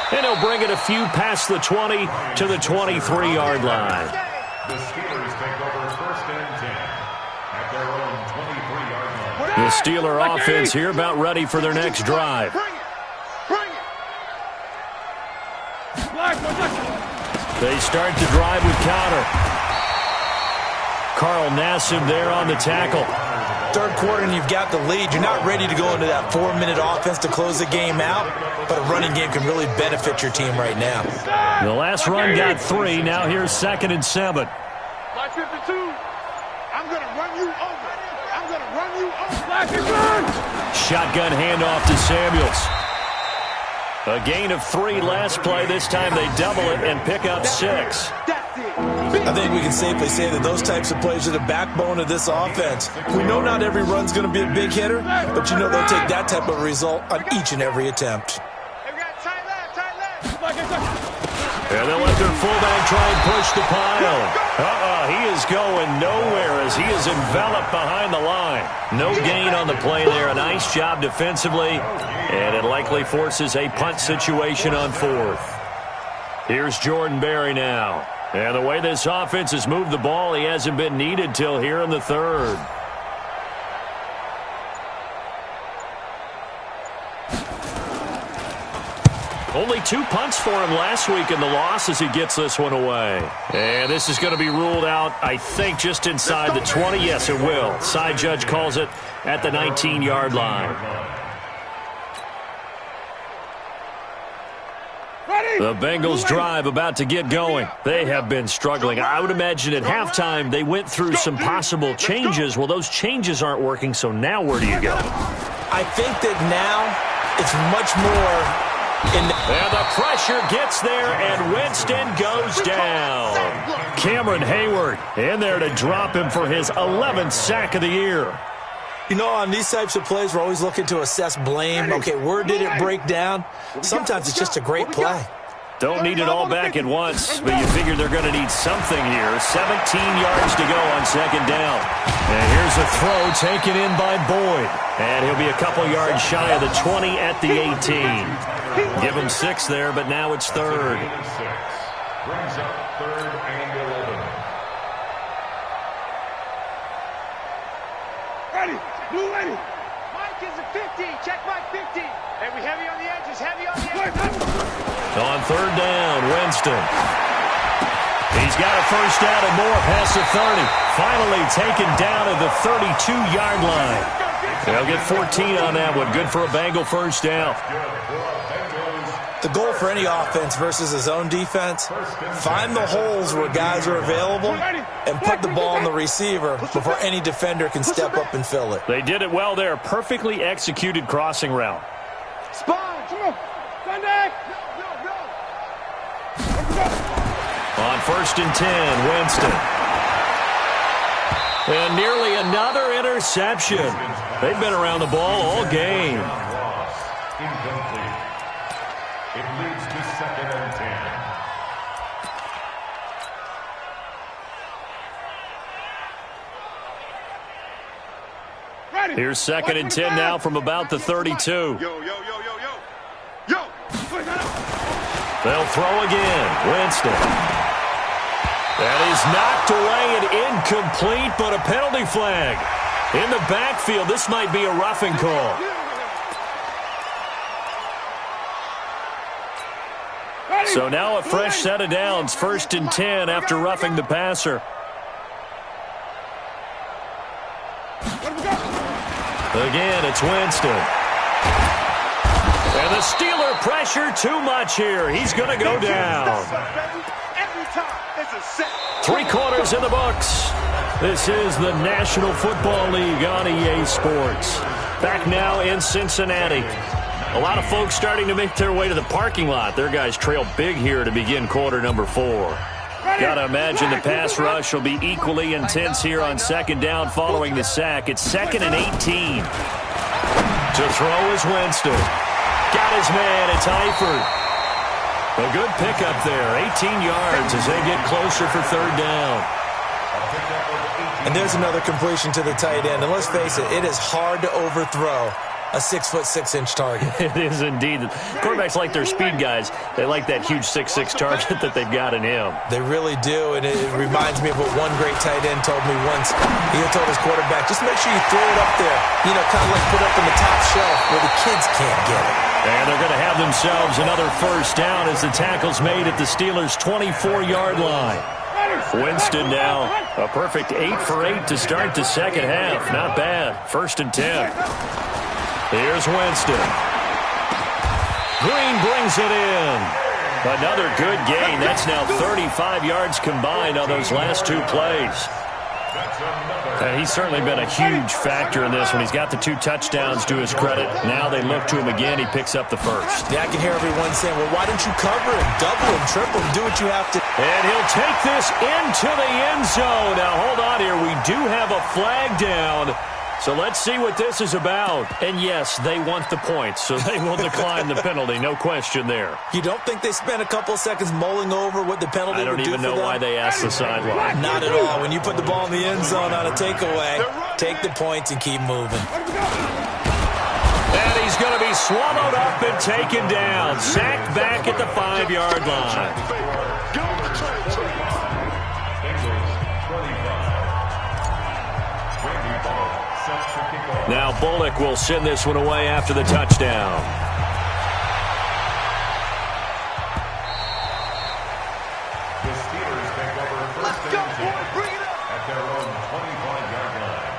And he'll bring it a few past the 20 to the 23-yard line. The Steelers take over 1st and 10 at their own 23-yard line. The Steeler offense here about ready for their next drive. They start the drive with Connor. Carl Nassib there on the tackle. Third quarter and you've got the lead. You're not ready to go into that 4-minute offense to close the game out, but a running game can really benefit your team right now. The last run got 3. Now here's 2nd and 7. Like 52, I'm going to run you over. I'm going to run you over. Black and run. Shotgun handoff to Samuels. A gain of 3 last play. This time they double it and pick up 6. I think we can safely say that those types of plays are the backbone of this offense. We know not every run's going to be a big hitter, but you know they'll take that type of result on each and every attempt. And they'll let their fullback try and push the pile. He is going nowhere as he is enveloped behind the line. No gain on the play there. A nice job defensively, and it likely forces a punt situation on 4th. Here's Jordan Berry now. And the way this offense has moved the ball, he hasn't been needed till here in the 3rd. Only 2 punts for him last week in the loss as he gets this one away. And this is going to be ruled out, I think, just inside the 20. Yes, it will. Side judge calls it at the 19-yard line. The Bengals drive about to get going. They have been struggling. I would imagine at halftime they went through some possible changes. Well, those changes aren't working, so now where do you go? I think that now it's much more... And the pressure gets there, and Winston goes down. Cameron Hayward in there to drop him for his 11th sack of the year. You know, on these types of plays, we're always looking to assess blame. Okay, where did it break down? Sometimes it's just a great play. Don't need it all back at once, but you figure they're going to need something here. 17 yards to go on 2nd down. And here's a throw taken in by Boyd. And he'll be a couple yards shy of the 20 at the 18. Give him 6 there, but now it's 3rd. Brings up 3rd and 11. Ready, blue ready. Mike is a 50. Check Mike 50. Heavy, heavy on the edges. Heavy on the edges. On 3rd down, Winston. He's got a first down and more past the 30. Finally taken down at the 32-yard line. They'll get 14 on that one. Good for a Bengal first down. The goal for any offense versus his own defense, find the holes where guys are available and put the ball on the receiver before any defender can step up and fill it. They did it well there. Perfectly executed crossing route. Spawn, come on. Sunday. On 1st and 10, Winston. And nearly another interception. They've been around the ball all game. Incomplete. It leads to 2nd and 10. Ready. Here's 2nd and 10 now from about the 32. Yo. They'll throw again. Winston. That is knocked away and incomplete, but a penalty flag. In the backfield, this might be a roughing call. So now a fresh set of downs, 1st and 10 after roughing the passer. Again, it's Winston. And the Steeler pressure too much here. He's going to go down. 3 quarters in the books. This is the National Football League on EA Sports. Back now in Cincinnati. A lot of folks starting to make their way to the parking lot. Their guys trail big here to begin quarter number 4. Got to imagine the pass rush will be equally intense here on 2nd down following the sack. It's 2nd and 18. To throw is Winston. Got his man. It's Eifert. A good pickup there. 18 yards as they get closer for 3rd down. And there's another completion to the tight end. And let's face it is hard to overthrow a 6'6" target. It is indeed. Quarterbacks like their speed guys. They like that huge 6'6" target that they've got in him. They really do, and it reminds me of what one great tight end told me once. He told his quarterback, just make sure you throw it up there, kind of like put it up on the top shelf where the kids can't get it. And they're going to have themselves another first down as the tackle's made at the Steelers' 24-yard line. Winston now, a perfect 8 for 8 to start the second half. Not bad. 1st and 10. Here's Winston. Green brings it in. Another good gain. That's now 35 yards combined on those last 2 plays. He's certainly been a huge factor in this one. He's got the 2 touchdowns to his credit. Now they look to him again. He picks up the first. Yeah, I can hear everyone saying, well, why don't you cover him, double him, triple him, do what you have to. And he'll take this into the end zone. Now, hold on here. We do have a flag down. So let's see what this is about. And, yes, they want the points, so they will decline the penalty. No question there. You don't think they spent a couple of seconds mulling over what the penalty would do for them? I don't even know why they asked the sideline. Not at all. When you put the ball in the end zone on a takeaway, take the points and keep moving. And he's going to be swallowed up and taken down. Sacked back at the 5-yard line. Now Bullock will send this one away after the touchdown. The Steelers take over 1st and 10 at their own 25-yard line.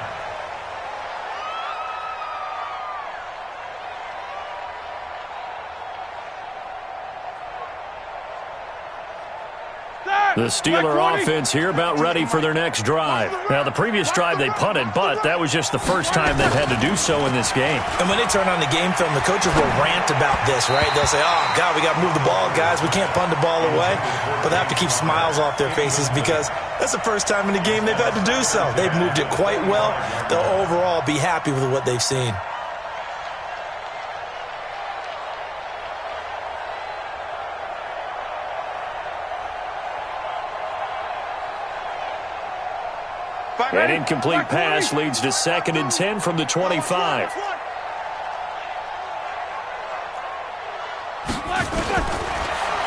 The Steeler offense here about ready for their next drive. Now, the previous drive they punted, but that was just the first time they've had to do so in this game. And when they turn on the game film, the coaches will rant about this, right? They'll say, oh, God, we got to move the ball, guys. We can't punt the ball away. But they have to keep smiles off their faces because that's the first time in the game they've had to do so. They've moved it quite well. They'll overall be happy with what they've seen. An incomplete pass leads to 2nd and 10 from the 25.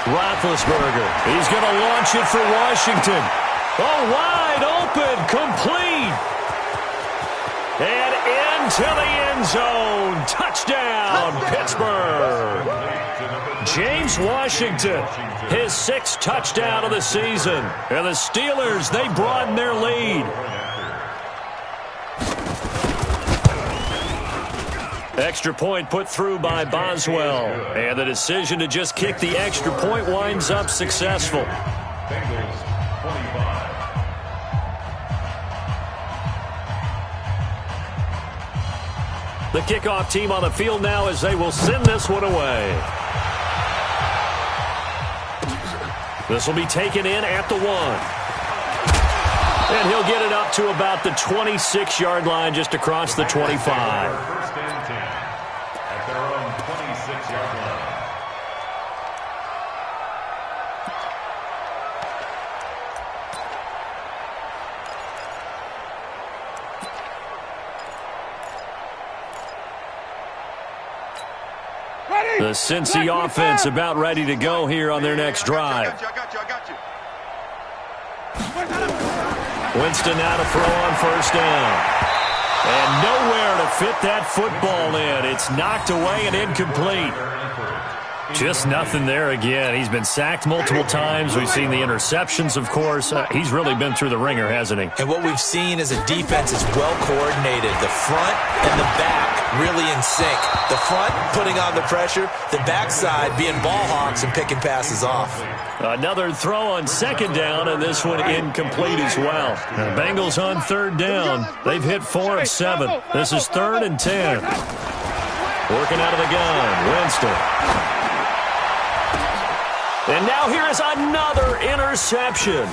Roethlisberger, he's going to launch it for Washington. Oh, wide open, complete. And into the end zone. Touchdown, Pittsburgh. James Washington, his 6th touchdown of the season. And the Steelers, they broaden their lead. Extra point put through by Boswell. And the decision to just kick the extra point winds up successful. Bengals 25. The kickoff team on the field now as they will send this one away. This will be taken in at the 1. And he'll get it up to about the 26-yard line just across the 25. 1st and 10 at their own 26-yard line. The Cincy offense about ready to go here on their next drive. I got you. Winston now to throw on 1st down. And nowhere to fit that football in. It's knocked away and incomplete. Just nothing there again. He's been sacked multiple times. We've seen the interceptions, of course. He's really been through the ringer, hasn't he? And what we've seen is a defense is well coordinated. The front and the back really in sync. The front putting on the pressure, the backside being ball hawks and picking passes off. Another throw on 2nd down, and this one incomplete as well. The Bengals on 3rd down. They've hit 4 of 7. This is 3rd and 10. Working out of the gun, Winston. And now here is another interception.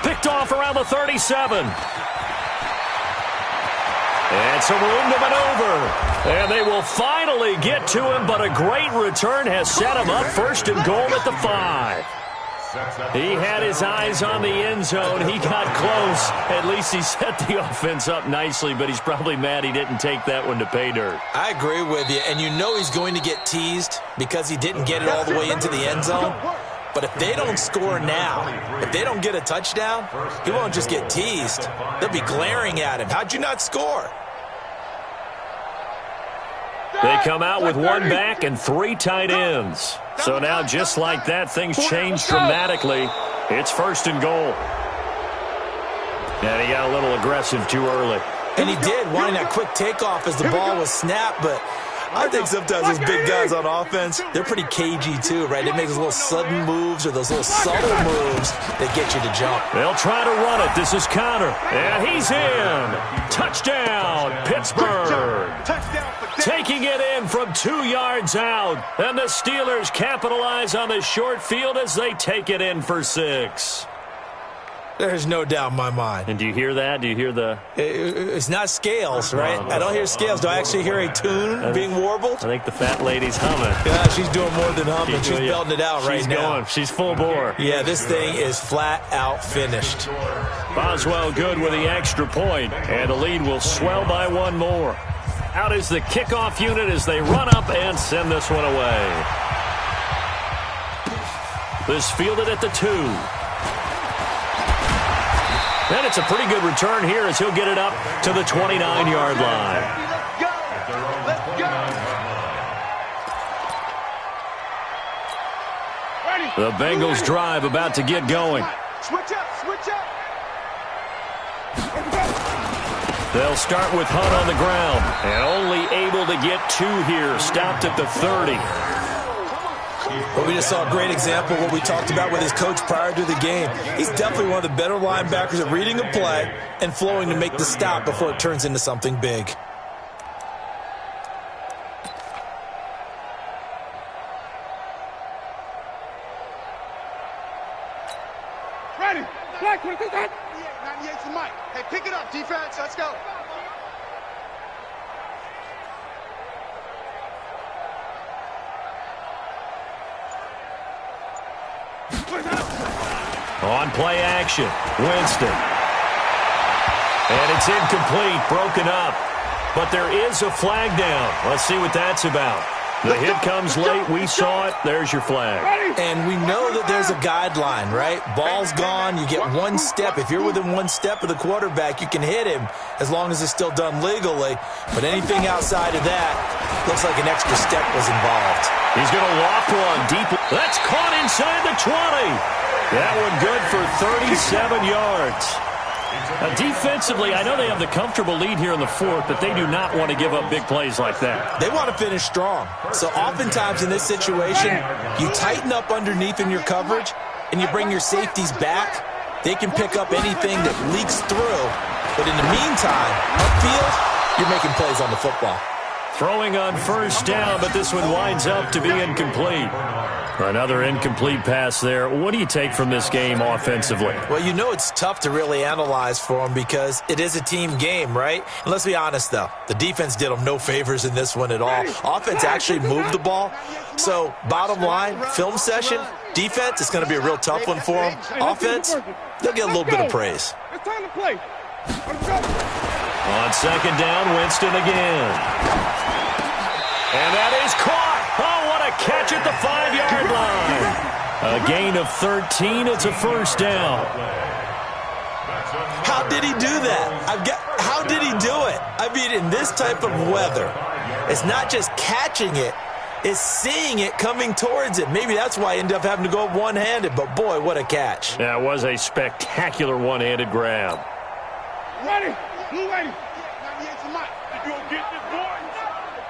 Picked off around the 37. And some room to maneuver. And they will finally get to him, but a great return has set him up 1st and goal at the 5. He had his eyes on the end zone. He got close. At least he set the offense up nicely, but he's probably mad he didn't take that one to pay dirt. I agree with you, and you know he's going to get teased because he didn't get it all the way into the end zone. But if they don't score now, if they don't get a touchdown, he won't just get teased. They'll be glaring at him. How'd you not score? They come out with 1 back and 3 tight ends. So now, just like that, things change dramatically. It's 1st and goal. And he got a little aggressive too early. And he did, wanting that quick takeoff as the ball was snapped, but I think sometimes those big guys on offense, they're pretty cagey too, right? They make those little sudden moves or those little subtle moves that get you to jump. They'll try to run it. This is Connor. And he's in. Touchdown, Pittsburgh. Taking it in from 2 yards out. And the Steelers capitalize on the short field as they take it in for 6. There's no doubt in my mind. And do you hear that? Do you hear the... It's not scales, right? I don't hear scales. Do I actually hear a tune being warbled? I think the fat lady's humming. Yeah, she's doing more than humming. She's belting it out right now. Going. She's full bore. Yeah, this thing is flat out finished. Boswell good with the extra point, and the lead will swell by 1 more. Out is the kickoff unit as they run up and send this one away. This fielded at the 2. And it's a pretty good return here as he'll get it up to the 29-yard line. The Bengals drive about to get going. Switch up. They'll start with Hunt on the ground. And only able to get 2 here. Stopped at the 30. But we just saw a great example of what we talked about with his coach prior to the game. He's definitely one of the better linebackers at reading a play and flowing to make the stop before it turns into something big. Ready. Black, 98 for Mike. Hey, pick it up, defense. Let's go. On play action, Winston. And it's incomplete, broken up. But there is a flag down. Let's see what that's about. The hit comes late. We saw it. There's your flag. And we know that there's a guideline, right? Ball's gone. You get 1 step. If you're within 1 step of the quarterback, you can hit him as long as it's still done legally. But anything outside of that looks like an extra step was involved. He's going to loft one deep. That's caught inside the 20. That one good for 37 yards. Defensively, I know they have the comfortable lead here in the 4th, but they do not want to give up big plays like that. They want to finish strong. So oftentimes in this situation, you tighten up underneath in your coverage, and you bring your safeties back. They can pick up anything that leaks through. But in the meantime, upfield, you're making plays on the football. Throwing on 1st down, but this one winds up to be incomplete. Another incomplete pass there. What do you take from this game offensively? Well, you know it's tough to really analyze for them because it is a team game, right? And let's be honest, though. The defense did them no favors in this one at all. Offense actually moved the ball. So, bottom line, film session, defense, it's going to be a real tough one for them. Offense, they'll get a little bit of praise. It's time to play. On 2nd down, Winston again. And that is caught. Oh, what a catch at the 5-yard line. A gain of 13. It's a 1st down. How did he do that? How did he do it? I mean, in this type of weather, it's not just catching it, it's seeing it coming towards it. Maybe that's why he ended up having to go one-handed, but boy, what a catch. That was a spectacular one-handed grab. Ready. Blue lady. 98 for Mike. You gonna get this, boy?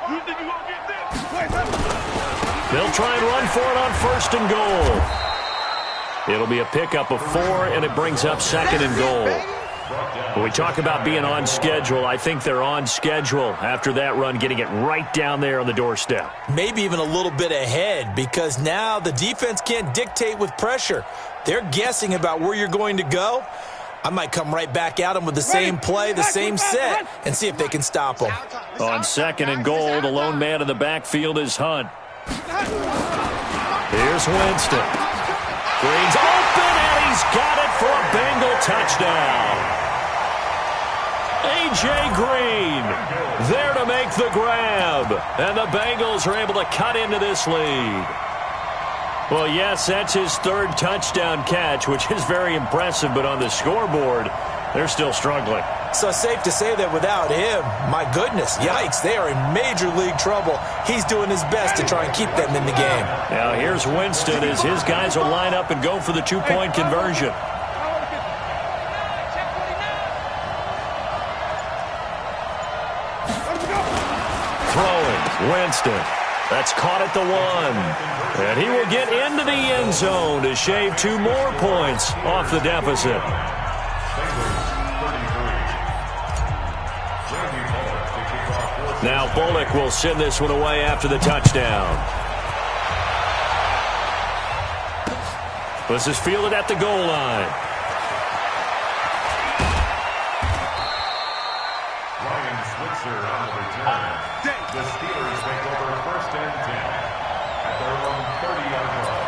You think you gonna get this? They'll try and run for it on 1st and goal. It'll be a pickup of 4, and it brings up 2nd and goal. When we talk about being on schedule, I think they're on schedule after that run, getting it right down there on the doorstep. Maybe even a little bit ahead because now the defense can't dictate with pressure. They're guessing about where you're going to go. I might come right back at them with the same play, the same set, and see if they can stop them. On 2nd and goal, the lone man in the backfield is Hunt. Here's Winston. Green's open, and he's got it for a Bengal touchdown. A.J. Green there to make the grab, and the Bengals are able to cut into this lead. Well, yes, that's his 3rd touchdown catch, which is very impressive, but on the scoreboard, they're still struggling. So safe to say that without him, my goodness, yikes, they are in major league trouble. He's doing his best to try and keep them in the game. Now here's Winston as his guys will line up and go for the two-point conversion. Throwing, Winston. That's caught at the 1. And he will get into the end zone to shave 2 more points off the deficit. Now Bullock will send this one away after the touchdown. This is fielded at the goal line. Ryan Switzer on the return. The Steelers take over 1st and 10 at their own 30-yard line.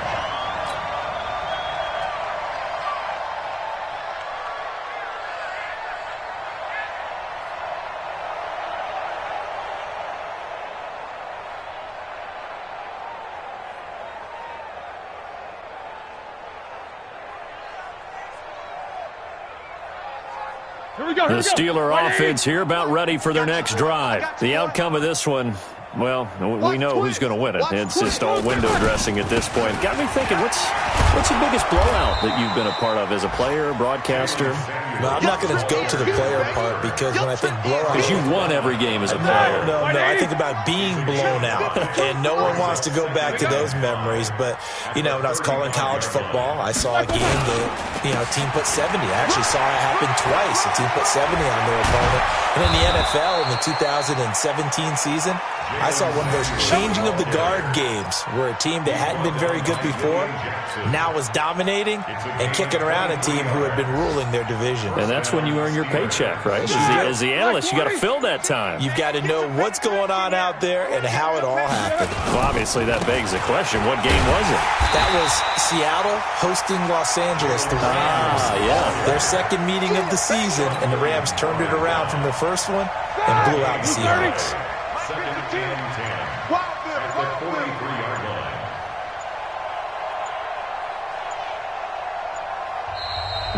The Steeler offense here about ready for their next drive. The outcome of this one, well, we know who's going to win it. It's just all window dressing at this point. Got me thinking, what's the biggest blowout that you've been a part of as a player, broadcaster? No, I'm not going to go to the player part because when I think blowout... Because you won every game as a player. No. I think about being blown out. And no one wants to go back to those memories. But, when I was calling college football, I saw a game that, a team put 70. I actually saw it happen twice. A team put 70 on their opponent. And in the NFL, in the 2017 season, I saw one of those changing of the guard games where a team that hadn't been very good before now was dominating and kicking around a team who had been ruling their division. And that's when you earn your paycheck, right? As the analyst, you got to fill that time. You've got to know what's going on out there and how it all happened. Well, obviously, that begs the question, what game was it? That was Seattle hosting Los Angeles, the Rams. Yeah. Their second meeting of the season, and the Rams turned it around from the first one and blew out the Seahawks. 2nd and 10 at the 43-yard line.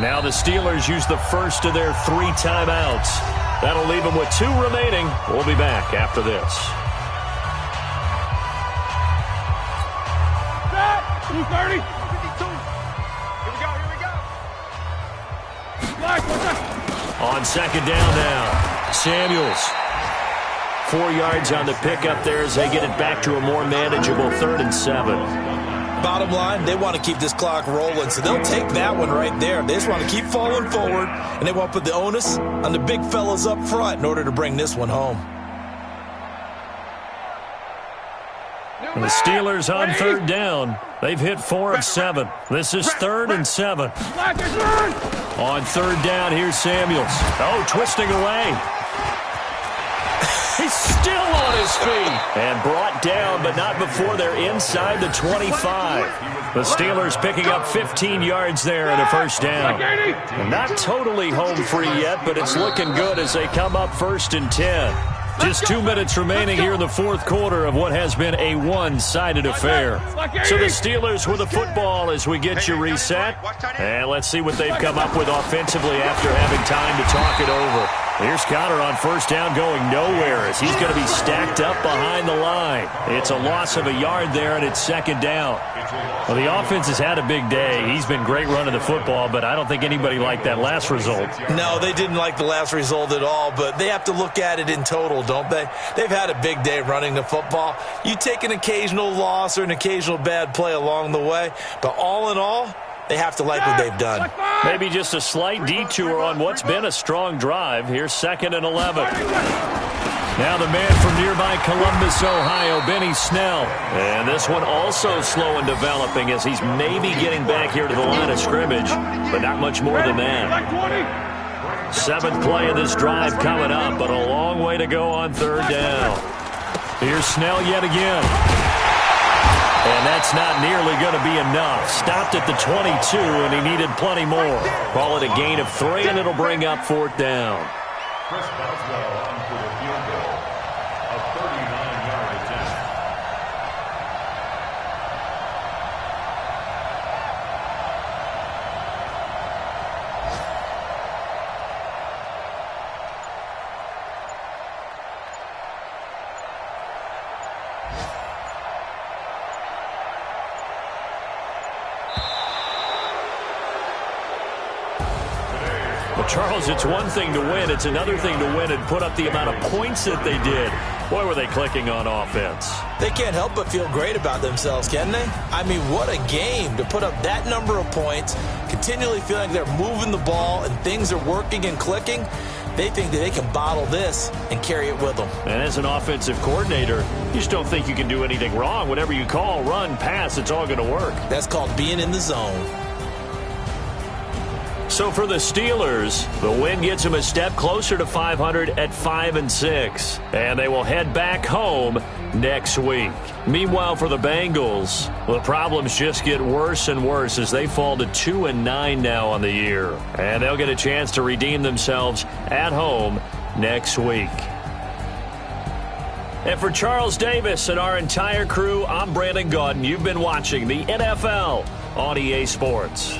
Now the Steelers use the first of their 3 timeouts. That'll leave them with 2 remaining. We'll be back after this. 2:30. Here we go. On second down now, Samuels. 4 yards on the pickup there as they get it back to a more manageable 3rd and 7. Bottom line, they want to keep this clock rolling, so they'll take that one right there. They just want to keep falling forward, and they want to put the onus on the big fellas up front in order to bring this one home. And the Steelers on 3rd down. They've hit 4 of 7. This is 3rd and 7. On 3rd down, here's Samuels. Oh, twisting away. He's still on his feet. And brought down, but not before they're inside the 25. The Steelers picking up 15 yards there and a first down. And not totally home free yet, but it's looking good as they come up 1st and 10. Just 2 minutes remaining here in the 4th quarter of what has been a one-sided affair. So the Steelers with the football as we get you reset. And let's see what they've come up with offensively after having time to talk it over. Here's Connor on first down going nowhere as he's going to be stacked up behind the line. It's a loss of a yard there, and it's 2nd down. Well, the offense has had a big day. He's been great running the football, but I don't think anybody liked that last result. No, they didn't like the last result at all, but they have to look at it in total, don't they? They've had a big day running the football. You take an occasional loss or an occasional bad play along the way, but all in all, they have to like what they've done. Maybe just a slight detour on what's been a strong drive. Here's 2nd and 11. Now the man from nearby Columbus, Ohio, Benny Snell. And this one also slow in developing as he's maybe getting back here to the line of scrimmage, but not much more than that. 7th play of this drive coming up, but a long way to go on 3rd down. Here's Snell yet again. And that's not nearly going to be enough. Stopped at the 22, and he needed plenty more. Call it a gain of 3, and it'll bring up 4th down. Chris Boswell on for the field goal. A 39-yard attempt. Charles, it's one thing to win. It's another thing to win and put up the amount of points that they did. Boy, were they clicking on offense. They can't help but feel great about themselves, can they? I mean, what a game to put up that number of points, continually feeling like they're moving the ball and things are working and clicking. They think that they can bottle this and carry it with them. And as an offensive coordinator, you just don't think you can do anything wrong. Whatever you call, run, pass, it's all going to work. That's called being in the zone. So for the Steelers, the win gets them a step closer to 500 at 5-6. And they will head back home next week. Meanwhile, for the Bengals, the problems just get worse and worse as they fall to 2-9 now on the year. And they'll get a chance to redeem themselves at home next week. And for Charles Davis and our entire crew, I'm Brandon Gaudin. You've been watching the NFL on EA Sports.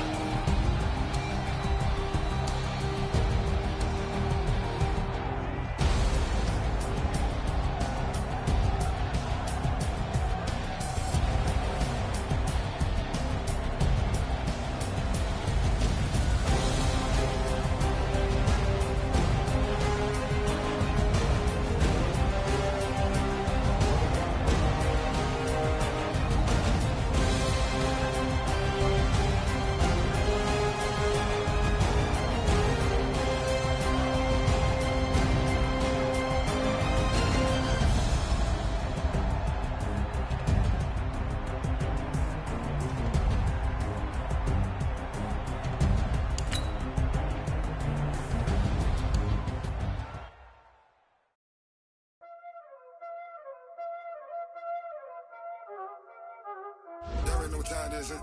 Know what time it is, huh?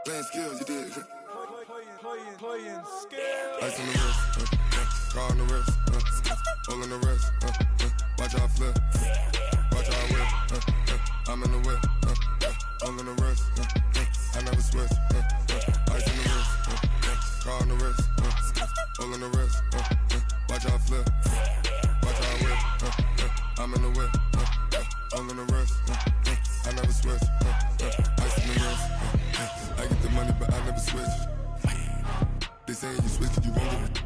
Playing skills, you did. Playing skills. Ice on the wrist, car on the wrist, hole in the wrist, watch out flip, watch out whip, I'm in the whip, hole in the wrist, I never switch, ice on the wrist, car on the wrist, hole in the wrist, watch out flip, watch out whip, I'm in the whip, hole in the wrist, I never switch, ice in the wrist, I get the money but I never switch. They saying you switch it, you won't get it.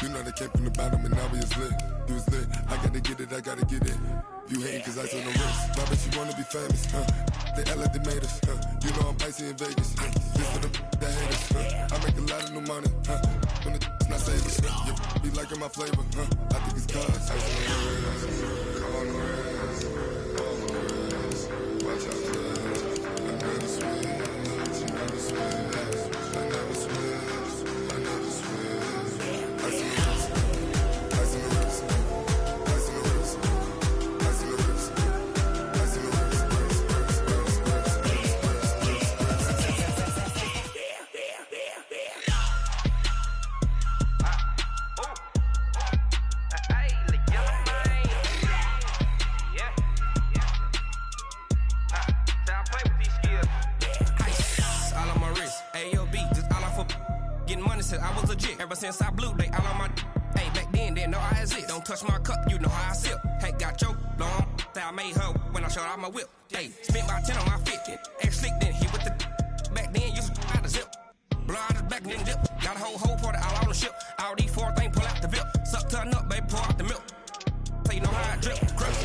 You know they came from the bottom and now we is lit. You was lit, I gotta get it, I gotta get it. You hating cause ice on the wrist, I bet you wanna be famous, They act like they made us, You know I'm icy in Vegas, This for the that hate us, I make a lot of new money, When the not savers, You be liking my flavor, I think it's cause ice on the wrist, on the wrist, on the wrist. Watch out, I never switch, I never switch. Ever since I blew, they all on my hey, back then, didn't know I exist. Don't touch my cup, you know how I sip. Hey, got your long, that I made her when I showed out my whip. Hey, spent my 10 on my fit. Ex-slick, then hit with the back then, used to out the zip. Blow out the back, then dip. Got a whole party all on the ship. All these four things, pull out the VIP. Suck, turn up, baby, pour out the milk. So you know how I drip. Crush.